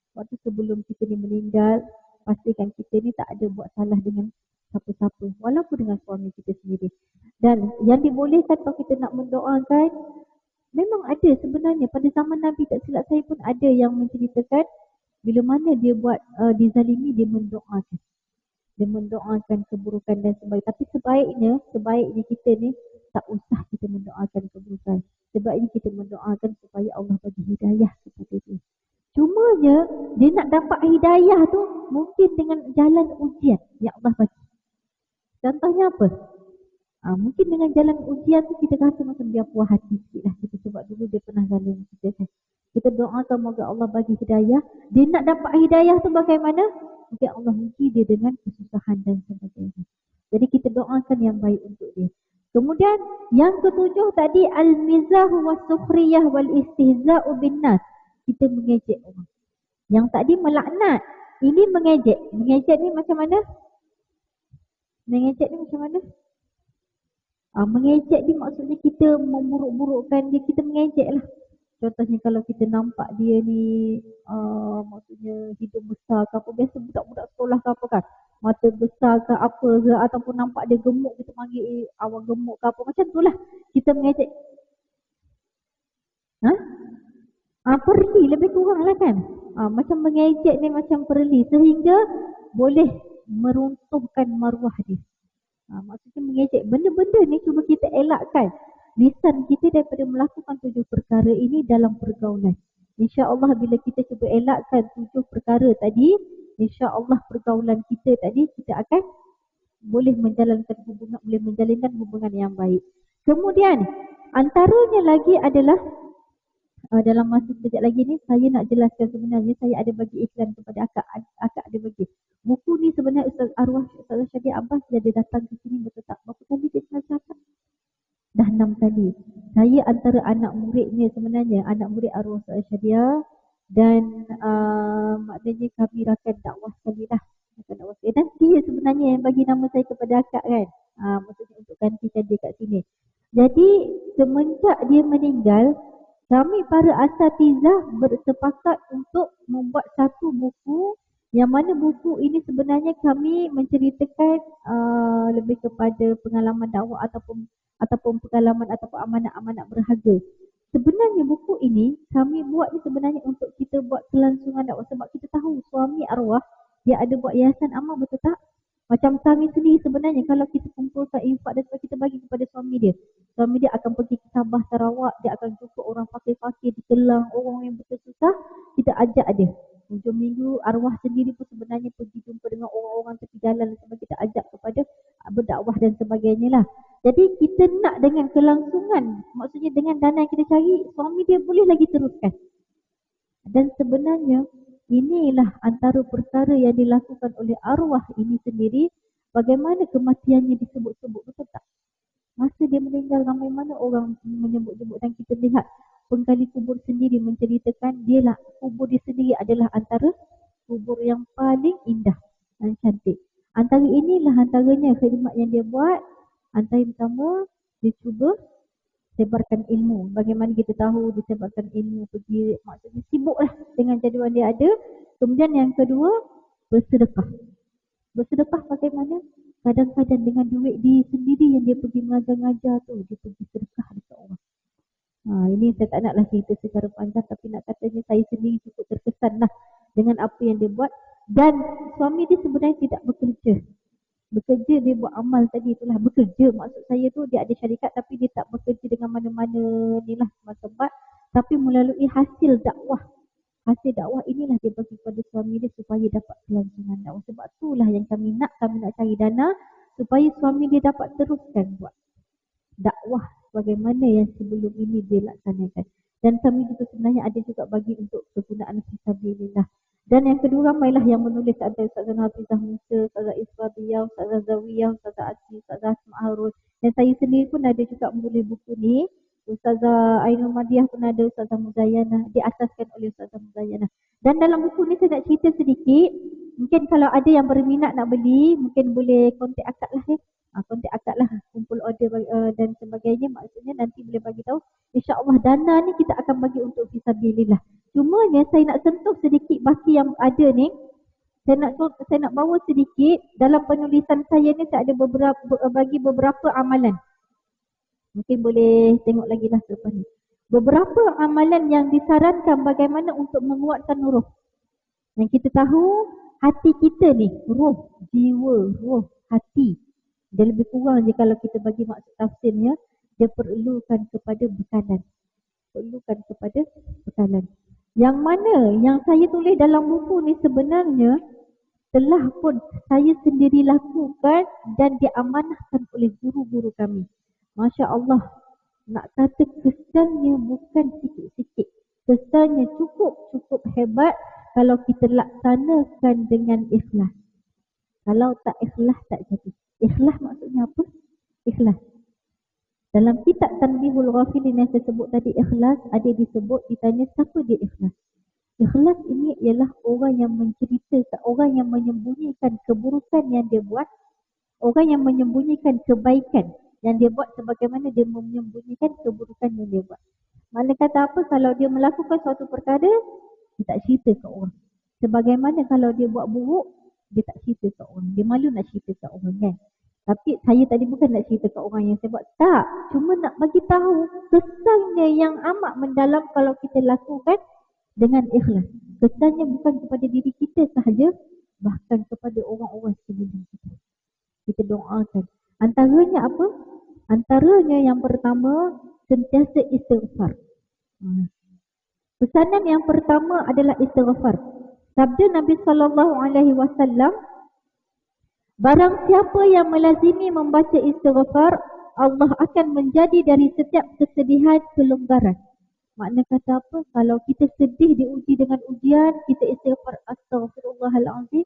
Sebab tu sebelum kita ni meninggal, pastikan kita ni tak ada buat salah dengan siapa-siapa. Walaupun dengan suami kita sendiri. Dan yang dibolehkan kalau kita nak mendoakan, memang ada sebenarnya. Pada zaman Nabi tak silap saya pun ada yang menceritakan bila mana dia buat dizalimi, dia mendoakan. Dia mendoakan keburukan dan sebagainya. Tapi sebaiknya kita ni tak usah kita mendoakan keburukan. Sebaiknya kita mendoakan supaya Allah bagi hidayah kepada dia. Cumanya dia nak dapat hidayah tu mungkin dengan jalan ujian yang Allah bagi. Contohnya apa? Mungkin dengan jalan ujian tu kita rasa macam dia puas hati sikit lah. Kita sebab dulu dia pernah zalim kita kan. Kita doakan moga Allah bagi hidayah. Dia nak dapat hidayah tu bagaimana? Mungkin Allah uji dia dengan kesusahan dan sebagainya. Jadi kita doakan yang baik untuk dia. Kemudian yang ketujuh tadi al-mizahu was-sukhriyah wal-istihza'u bin-nas. Kita mengejek orang. Yang tadi melaknat, ini mengejek. Mengejek ni macam mana? Mengejek ni macam mana? Mengejek ni maksudnya kita memburuk-burukkan dia, kita mengejek lah. Contohnya kalau kita nampak dia ni maksudnya hidung besar ke apa, biasa budak-budak sekolah ke apa kan, mata besar ke apa ke, ataupun nampak dia gemuk, kita panggil awak gemuk ke apa, macam tu lah kita mengejek. Perli lebih kurang lah kan. Macam mengejek ni macam perli sehingga boleh meruntuhkan maruah dia. Maksudnya mengejek. Benda-benda ni cuba kita elakkan lisan kita daripada melakukan 7 perkara ini dalam pergaulan. InsyaAllah bila kita cuba elakkan 7 perkara tadi, InsyaAllah pergaulan kita tadi, kita akan boleh menjalankan hubungan yang baik. Kemudian antaranya lagi adalah dalam masa sekejap lagi ni saya nak jelaskan, sebenarnya saya ada bagi iklan kepada akak ada bagi buku ni. Sebenarnya Ustaz Arwah Ustaz Syadia Abbas dia datang ke sini bertetap berapa kali dia pernah cakap? Dah 6 kali. Saya antara anak muridnya sebenarnya, anak murid Arwah Ustaz Syadia, dan maknanya kami rakan dakwah sekali lah. Dan dia sebenarnya yang bagi nama saya kepada akak kan. Maksudnya untuk gantikan dia kat sini. Jadi semenjak dia meninggal, kami para asatizah bersepakat untuk membuat satu buku, yang mana buku ini sebenarnya kami menceritakan lebih kepada pengalaman dakwah ataupun ataupun pengalaman ataupun amanat-amanat berharga. Sebenarnya buku ini kami buat ni sebenarnya untuk kita buat kelangsungan dakwah sebab kita tahu suami arwah dia ada buat yayasan amal, betul tak? Macam kami sendiri sebenarnya kalau kita kumpulkan infak dan kita bagi kepada suami dia. Suami dia akan pergi ke Sabah, Sarawak, dia akan jumpa orang fakir-fakir di Kelang, orang yang betul susah, kita ajak dia. Hujung minggu arwah sendiri pun sebenarnya pergi jumpa dengan orang-orang tepi jalan sebab kita ajak kepada berdakwah dan sebagainya lah. Jadi kita nak dengan kelangsungan, maksudnya dengan dana yang kita cari, suami dia boleh lagi teruskan. Dan sebenarnya inilah antara perkara yang dilakukan oleh arwah ini sendiri. Bagaimana kematiannya disebut-sebut, betul tak? Masa dia meninggal ramai mana orang menyebut-sebut dan kita lihat penggali kubur sendiri menceritakan dialah kubur dia sendiri adalah antara kubur yang paling indah dan cantik. Antara inilah antaranya khidmat yang dia buat. Antara yang pertama dia cuba sebarkan ilmu. Bagaimana kita tahu disebarkan ilmu, pergi maksudnya sibuklah dengan jadual dia ada. Kemudian yang kedua, bersedekah. Bersedekah bagaimana? Kadang-kadang dengan duit dia sendiri yang dia pergi mengajar-ngajar tu, dia pergi sedekah dekat orang. Ini saya tak naklah cerita secara panjang, tapi nak katanya saya sendiri cukup terkesan lah dengan apa yang dia buat. Dan suami dia sebenarnya tidak bekerja. Bekerja dia buat amal tadi itulah. Bekerja maksud saya tu dia ada syarikat tapi dia tak bekerja dengan mana-mana ni lah tempat. Tapi melalui hasil dakwah. Hasil dakwah inilah dia bagi kepada suami dia supaya dapat kelangsungan dakwah. Sebab itulah yang kami nak cari dana supaya suami dia dapat teruskan buat dakwah bagaimana yang sebelum ini dia laksanakan. Dan kami juga sebenarnya ada juga bagi untuk kegunaan fisabilillah. Dan yang kedua ramailah yang menulis ada Ustazah Hafizah Musa, Ustazah Isfadiyah, Ustazah Zawiyah, Ustazah Asmi, Ustazah Asma Harun. Dan saya sendiri pun ada juga menulis buku ni. Ustazah Ainul Madiah pun ada, Ustazah Muzayyana, diasaskan oleh Ustazah Muzayyana. Dan dalam buku ni saya nak cerita sedikit. Mungkin kalau ada yang berminat nak beli, mungkin boleh kontak akak lah ya. Kontak akak lah, kumpul order dan sebagainya. Maksudnya nanti boleh bagi tahu. InsyaAllah dana ni kita akan bagi untuk fisabilillah. Cumanya saya nak sentuh sedikit baki yang ada ni. Saya nak bawa sedikit. Dalam penulisan saya ni saya ada bagi beberapa amalan. Mungkin boleh tengok lagi lah selepas ni. Beberapa amalan yang disarankan bagaimana untuk menguatkan roh. Yang kita tahu hati kita ni, roh, jiwa, roh, hati. Dia lebih kurang je kalau kita bagi maksud tafsirnya, dia perlukan kepada bekalan. Yang mana yang saya tulis dalam buku ni sebenarnya telah pun saya sendiri lakukan dan diamanahkan oleh guru-guru kami. Masya Allah, nak kata kesannya bukan sikit-sikit. Kesannya cukup hebat kalau kita laksanakan dengan ikhlas. Kalau tak ikhlas tak jadi. Ikhlas maksudnya apa? Ikhlas. Dalam kitab Tanbihul Ghafilin yang saya sebut tadi ikhlas, ada disebut ditanya siapa dia ikhlas. Ikhlas ini ialah orang yang menceritakan, orang yang menyembunyikan keburukan yang dia buat, orang yang menyembunyikan kebaikan yang dia buat sebagaimana dia menyembunyikan keburukan yang dia buat. Maknanya kata apa? Kalau dia melakukan suatu perkara, dia tak cerita ke orang. Sebagaimana kalau dia buat buruk, dia tak cerita ke orang. Dia malu nak cerita ke orang kan. Tapi saya tadi bukan nak cerita ke orang yang saya buat. Tak. Cuma nak bagi tahu kesannya yang amat mendalam kalau kita lakukan dengan ikhlas. Kesannya bukan kepada diri kita sahaja, bahkan kepada orang-orang sekeliling kita. Kita doakan. Antaranya apa? Antaranya yang pertama, sentiasa istighfar. Pesanan yang pertama adalah istighfar. Sabda Nabi SAW, barang siapa yang melazimi membaca istighfar, Allah akan menjadi dari setiap kesedihan kelonggaran. Makna kata apa? Kalau kita sedih diuji dengan ujian, kita istighfar astaghfirullahalazim,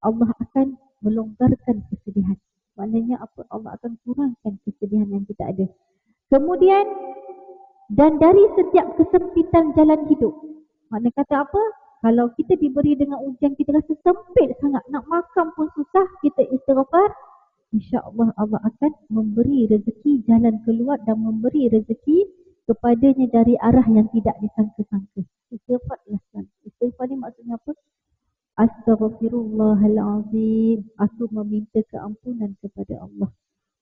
Allah akan melonggarkan kesedihan. Maknanya apa? Allah akan kurangkan kesedihan yang kita ada. Kemudian, dan dari setiap kesempitan jalan hidup. Makna kata apa? Kalau kita diberi dengan ujian, kita rasa sempit sangat, nak makan pun susah, kita istighfar, insya-Allah Allah akan memberi rezeki jalan keluar dan memberi rezeki kepadanya dari arah yang tidak disangka-sangka. Istighfarlah. Istighfar ni maksudnya apa? Astaghfirullahalazim. Aku meminta keampunan kepada Allah.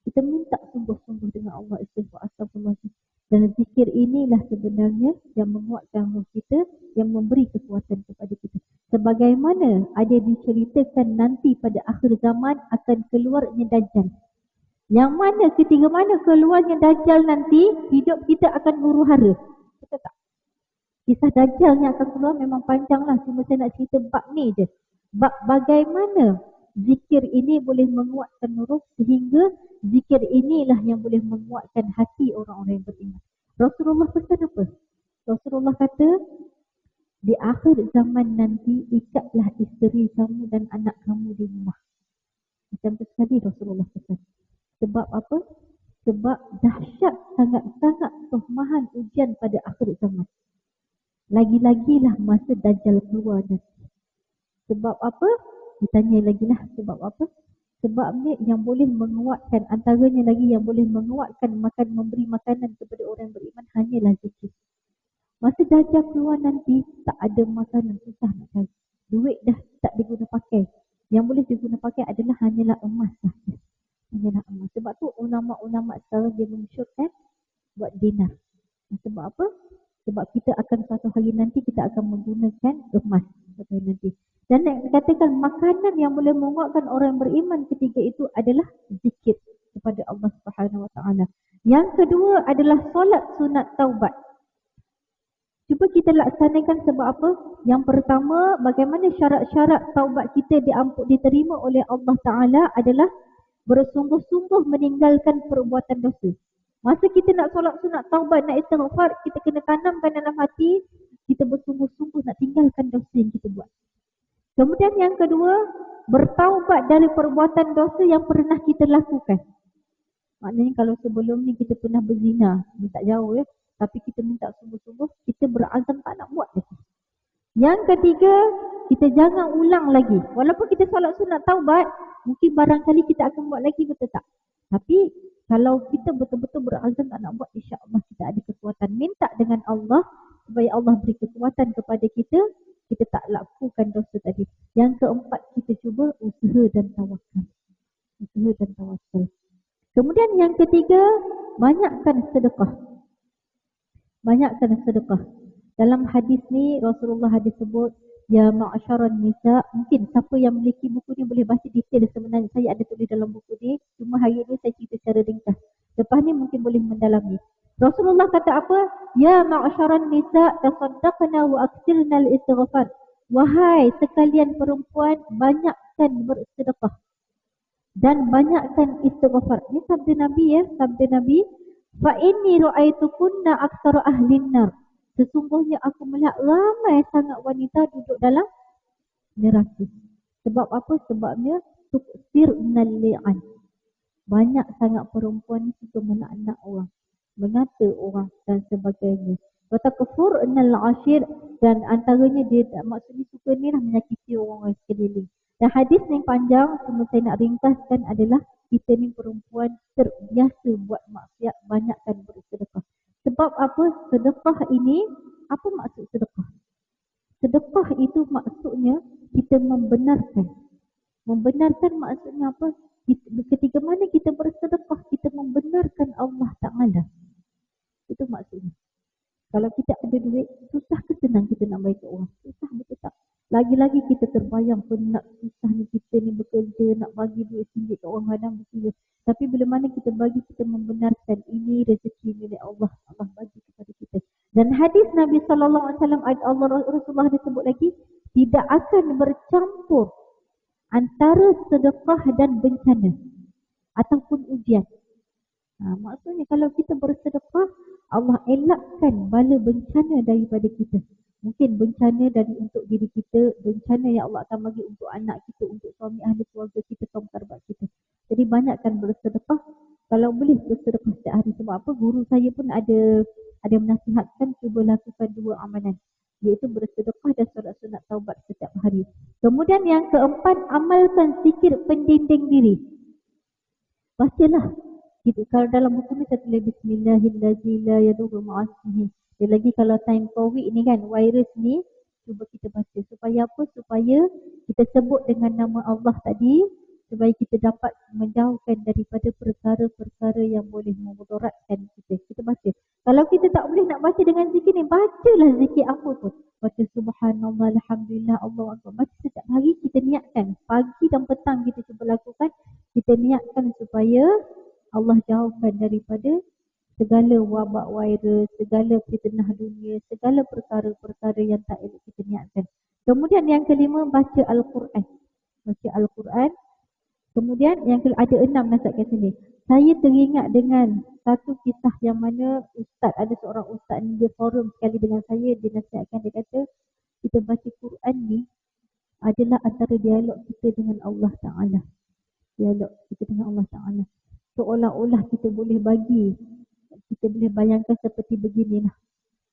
Kita minta sungguh-sungguh dengan Allah, istighfar, astagfirullahaladzim. Dan zikir inilah sebenarnya yang menguatkan roh kita, yang memberi kekuatan kepada kita. Sebagaimana ada diceritakan nanti pada akhir zaman akan keluarnya Dajjal. Yang mana ketika mana keluarnya Dajjal nanti, hidup kita akan huru-hara. Betul tak? Kisah Dajjal yang akan keluar memang panjang lah. Cuma saya nak cerita bab ni je. Bab bagaimana zikir ini boleh menguatkan roh, sehingga zikir inilah yang boleh menguatkan hati orang-orang yang beriman. Rasulullah pesan apa? Rasulullah kata, di akhir zaman nanti ikatlah isteri kamu dan anak kamu di rumah. Macam tu sekali Rasulullah pesan. Sebab apa? Sebab dahsyat sangat-sangat tuhmahan ujian pada akhir zaman. Lagi-lagilah masa Dajjal keluar nanti. Sebab apa? Ditanya lagi lah sebab apa? Sebabnya yang boleh menguatkan, antaranya lagi yang boleh menguatkan memberi makanan kepada orang beriman hanyalah zikir. Masa Dajjal keluar nanti, tak ada makanan, susah nak cari. Duit dah tak diguna pakai. Yang boleh diguna pakai adalah hanyalah emas sahaja. Hanyalah emas. Sebab tu ulama-ulama sekarang dia mensyurkan buat dinar. Sebab apa? Sebab kita akan satu hari nanti kita akan menggunakan emas satu hari nanti. Dan yang dikatakan makanan yang boleh menguatkan orang beriman ketika itu adalah zikir kepada Allah Subhanahu Wa Taala. Yang kedua adalah solat sunat taubat. Cuba kita laksanakan sebab apa? Yang pertama, bagaimana syarat-syarat taubat kita diterima oleh Allah Ta'ala adalah bersungguh-sungguh meninggalkan perbuatan dosa. Masa kita nak solat sunat taubat, nak istighfar, kita kena tanamkan dalam hati, kita bersungguh-sungguh nak tinggalkan dosa yang kita buat. Kemudian yang kedua, bertaubat dari perbuatan dosa yang pernah kita lakukan. Maknanya kalau sebelum ni kita pernah berzina, ni tak jauh ya, tapi kita minta sungguh-sungguh, kita berazam tak nak buat lagi. Yang ketiga, kita jangan ulang lagi. Walaupun kita solat sunat taubat, mungkin barangkali kita akan buat lagi, betul tak? Tapi kalau kita betul-betul berazam tak nak buat, insya-Allah kita ada kekuatan. Minta dengan Allah supaya Allah beri kekuatan kepada kita tak lakukan dosa tadi. Yang keempat, kita cuba usaha dan tawakal. Usaha dan tawakal. Kemudian yang ketiga, banyakkan sedekah. Banyakkan sedekah. Dalam hadis ni Rasulullah hadis sebut, ya ma'asyaran nisa, mungkin siapa yang memiliki buku ni boleh baca detail sebenarnya. Saya ada tulis dalam buku ni, cuma hari ni saya cerita secara ringkas. Lepas ni mungkin boleh mendalami. Rasulullah kata apa? Ya ma'asyaran nisa, tasaddaqna wa aktsirna al-istighfar. Wahai sekalian perempuan, banyakkan bersedekah dan banyakkan istighfar. Ini sabda Nabi ya, sabda Nabi. Fa inni ra'aitukunna aktsara ahlin nar. Sesungguhnya aku melihat ramai sangat wanita duduk dalam neraka. Sebab apa? Sebabnya tuksirnal li'an. Banyak sangat perempuan ni suka melaknat orang, mengata orang dan sebagainya. Wa takfurnal 'ashir, dan antaranya dia maksudnya suka ni lah menyakiti orang sekeliling. Dan hadis ni panjang, cuma saya nak ringkaskan adalah kita ni perempuan terbiasa buat maksiat, banyakkan bersedekah. Sebab apa? Sedekah ini, apa maksud sedekah? Sedekah itu maksudnya kita membenarkan. Membenarkan maksudnya apa? Ketika mana kita bersedekah, kita membenarkan Allah Ta'ala. Itu maksudnya. Kalau kita ada duit, susah ke senang kita nak bagi ke orang? Susah, betul tak? Lagi-lagi kita terbayang penat susah ni kita ni bekerja, nak bagi duit RM1 ke orang kadang betul. Tapi bila mana kita bagi, kita membenarkan ini rezeki milik Allah. Allah bagi kepada kita. Dan hadis Nabi SAW, Allah Rasulullah disebut lagi, tidak akan bercampur antara sedekah dan bencana ataupun ujian. Maksudnya kalau kita bersedekah, Allah elakkan bala bencana daripada kita. Mungkin bencana dari untuk diri kita, bencana yang Allah akan bagi untuk anak kita, untuk suami ahli keluarga kita, kaum kerabat kita. Jadi banyakkan bersedekah. Kalau boleh bersedekah setiap hari. Sebab apa? Guru saya pun ada menasihatkan cuba lakukan 2 amalan, iaitu bersedekah dan solat sunat taubat setiap hari. Kemudian yang keempat, amalkan zikir pendinding diri. Bacalah. Kalau dalam buku ni saya tulis Bismillahirrahmanirrahim la yadurru ma'asmihi. Dia lagi kalau time COVID ni kan, virus ni, cuba kita baca. Supaya apa? Supaya kita sebut dengan nama Allah tadi, supaya kita dapat menjauhkan daripada perkara-perkara yang boleh memudaratkan kita. Kita baca. Kalau kita tak boleh nak baca dengan zikir ni, bacalah zikir apa pun. Baca subhanallah, alhamdulillah, Allah Akbar. Baca setiap hari kita niatkan. Pagi dan petang kita cuba lakukan. Kita niatkan supaya Allah jauhkan daripada segala wabak virus, segala fitnah dunia, segala perkara-perkara yang tak elok kita niatkan. Kemudian yang kelima, baca Al-Quran. Baca Al-Quran. Kemudian yang ada 6 nasihat kat sini. Saya teringat dengan satu kisah yang mana ada seorang ustaz ni, dia forum sekali dengan saya, dia nasihatkan, dia kata kita baca Quran ni adalah antara dialog kita dengan Allah Ta'ala. Dialog kita dengan Allah Ta'ala. Seolah-olah kita boleh bayangkan seperti beginilah.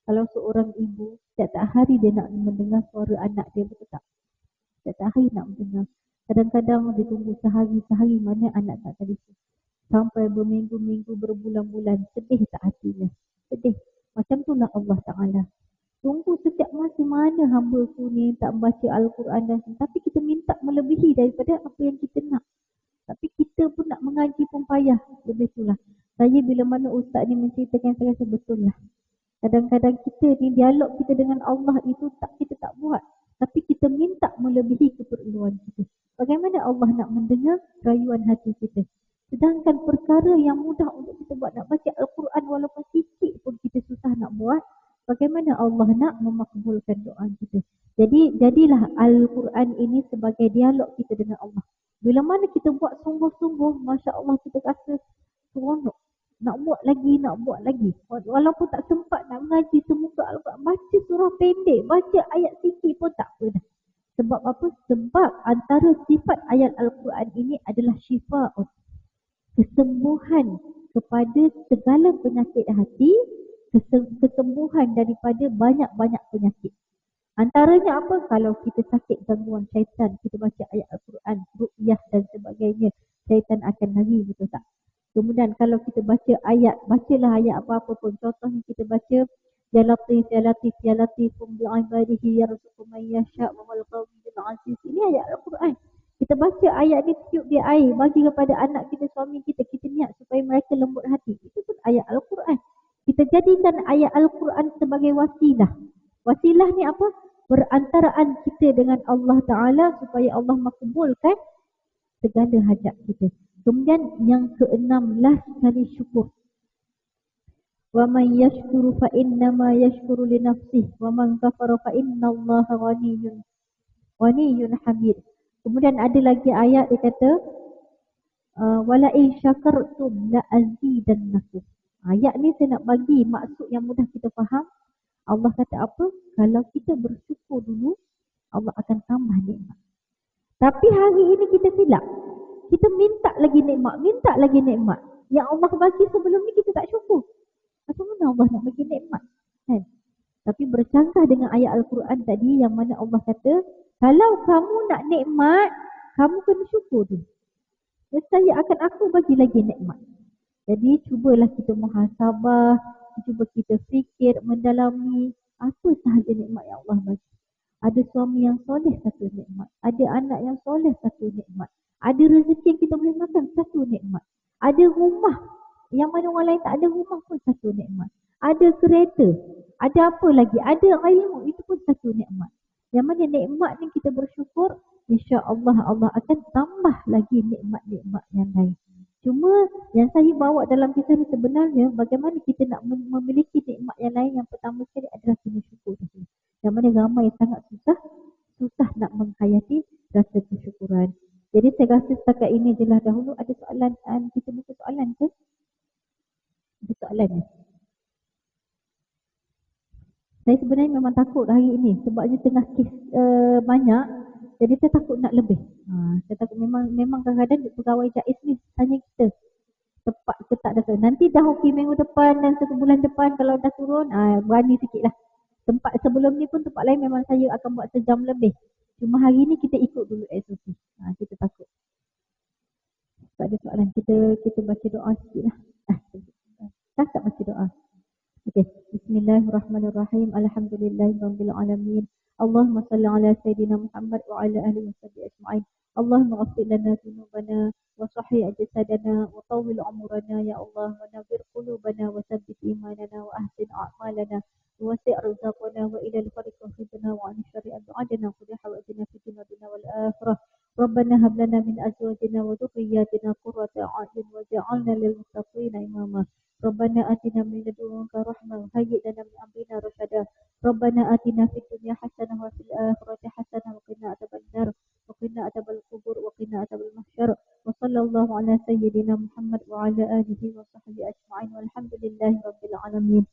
Kalau seorang ibu, setiap hari dia nak mendengar suara anak dia, betul tak? Setiap hari nak mendengar. Kadang-kadang dia tunggu sehari mana anak tak telefon. Sampai berminggu-minggu, berbulan-bulan. Sedih tak hatinya? Sedih. Macam itulah Allah Ta'ala. Tunggu setiap masa mana hamba ku ni tak membaca Al-Quran dan tapi kita minta melebihi daripada apa yang kita nak. Tapi kita pun nak mengaji pun payah. Lebih itulah. Saya bila mana ustaz ni menceritakan, saya rasa betul lah. Kadang-kadang kita ni, dialog kita dengan Allah itu kita tak buat. Tapi kita minta melebihi keperluan kita. Bagaimana Allah nak mendengar rayuan hati kita? Sedangkan perkara yang mudah untuk kita buat, nak baca Al-Quran walaupun sikit pun kita susah nak buat. Bagaimana Allah nak memakbulkan doa kita? Jadi, jadilah Al-Quran ini sebagai dialog kita dengan Allah. Bila mana kita buat sungguh-sungguh, Masya Allah kita rasa seronok. Nak buat lagi. Walaupun tak sempat nak mengaji semuka Al-Quran, baca surah pendek, baca ayat sikit pun tak apa dah. Sebab apa? Sebab antara sifat ayat Al-Quran ini adalah syifa'un, kesembuhan kepada segala penyakit hati, kesembuhan daripada banyak-banyak penyakit. Antaranya apa? Kalau kita sakit gangguan syaitan, kita baca ayat Al-Quran, ruqyah dan sebagainya, syaitan akan lari, betul tak? Kemudian kalau kita baca ayat, bacalah ayat apa-apa pun. Contohnya kita baca Ya Latif, Ya Latif, Ya Latifum bi'ibadihi yarzuqu man yasha' wa huwal qawiyul 'aziz. Ini ayat Al-Quran. Kita baca ayat ni, tiup dia air, bagi kepada anak kita, suami kita, kita niat supaya mereka lembut hati. Itu pun ayat Al-Quran. Kita jadikan ayat Al-Quran sebagai wasilah. Wasilah ni apa? Perantaraan kita dengan Allah Ta'ala supaya Allah makbulkan segala hajat kita. Kemudian yang ke-16 kali syukur. Wa man yashkuru fa innama yashkuru li nafsihi wa man kafara fa innallaha ghaniyyun hamid. Kemudian ada lagi ayat dia kata wala in syakartum la azidannakum. Ayat ni saya nak bagi maksud yang mudah kita faham. Allah kata apa? Kalau kita bersyukur dulu, Allah akan tambah nikmat. Tapi hari ini kita silap. Kita minta lagi nikmat. Yang Allah bagi sebelum ni kita tak syukur. Macam mana Allah nak bagi nikmat? Kan? Tapi bercanggah dengan ayat Al-Quran tadi yang mana Allah kata, kalau kamu nak nikmat, kamu kena syukur dulu. Nescaya akan aku bagi lagi nikmat. Jadi cubalah kita muhasabah, cuba kita fikir, mendalami apa sahaja nikmat yang Allah bagi. Ada suami yang soleh, satu nikmat. Ada anak yang soleh, satu nikmat. Ada rezeki yang kita boleh makan, satu nikmat. Ada rumah yang mana orang lain tak ada rumah pun, satu nikmat. Ada kereta, ada apa lagi, ada ilmu, itu pun satu nikmat. Yang mana nikmat ni kita bersyukur, insya-Allah Allah akan tambah lagi nikmat-nikmat yang lain. Cuma yang saya bawa dalam kisah ni sebenarnya bagaimana kita nak memiliki nikmat yang lain, yang pertama sekali adalah kena syukur. Yang mana ramai sangat susah nak menghayati rasa kesyukuran. Jadi saya rasa setakat ini je lah dahulu. Ada soalan, kita buka soalan ke? Ada soalan ni? Saya sebenarnya memang takut hari ini sebabnya tengah kes banyak. Jadi saya takut nak lebih. Saya takut memang kadang-kadang pegawai JAIS ni tanya kita tepat ke tak dah. Nanti dah okey minggu depan dan satu bulan depan kalau dah turun, berani sikit lah. Tempat sebelum ni pun tempat lain memang saya akan buat sejam lebih. Cuma hari ni kita ikut dulu SOP. Kita takut. Tak ada soalan. Kita baca doa sikit lah. Tak baca doa. Okay. Bismillahirrahmanirrahim. Alhamdulillahirabbil alamin. Allahumma salli ala sayyidina Muhammad wa ala alihi washabbihi ajma'in. اللهم اغفر لنا ذنوبنا وصحي أجسادنا وطول عمرنا يا الله ونبر قلوبنا وثبت إيماننا وأحسن أعمالنا ووسع رزقنا وإلى الفرق وفدنا وعن الشر أبعدنا وقضي حوائجنا في الدنيا والآخرة ربنا هب لنا من أزواجنا وذرياتنا قرة أعين واجعلنا للمتقين إماما ربنا آتنا من لدنك رحمة وهيئ لنا من أمرنا رشدا ربنا آتنا في الدنيا حسنة وفي الآخرة حسنة وقنا عذاب النار وقنا عذاب القبور وقنا عذاب المحشر وصلى الله على سيدنا محمد وعلى آله وصحبه أجمعين والحمد لله رب العالمين.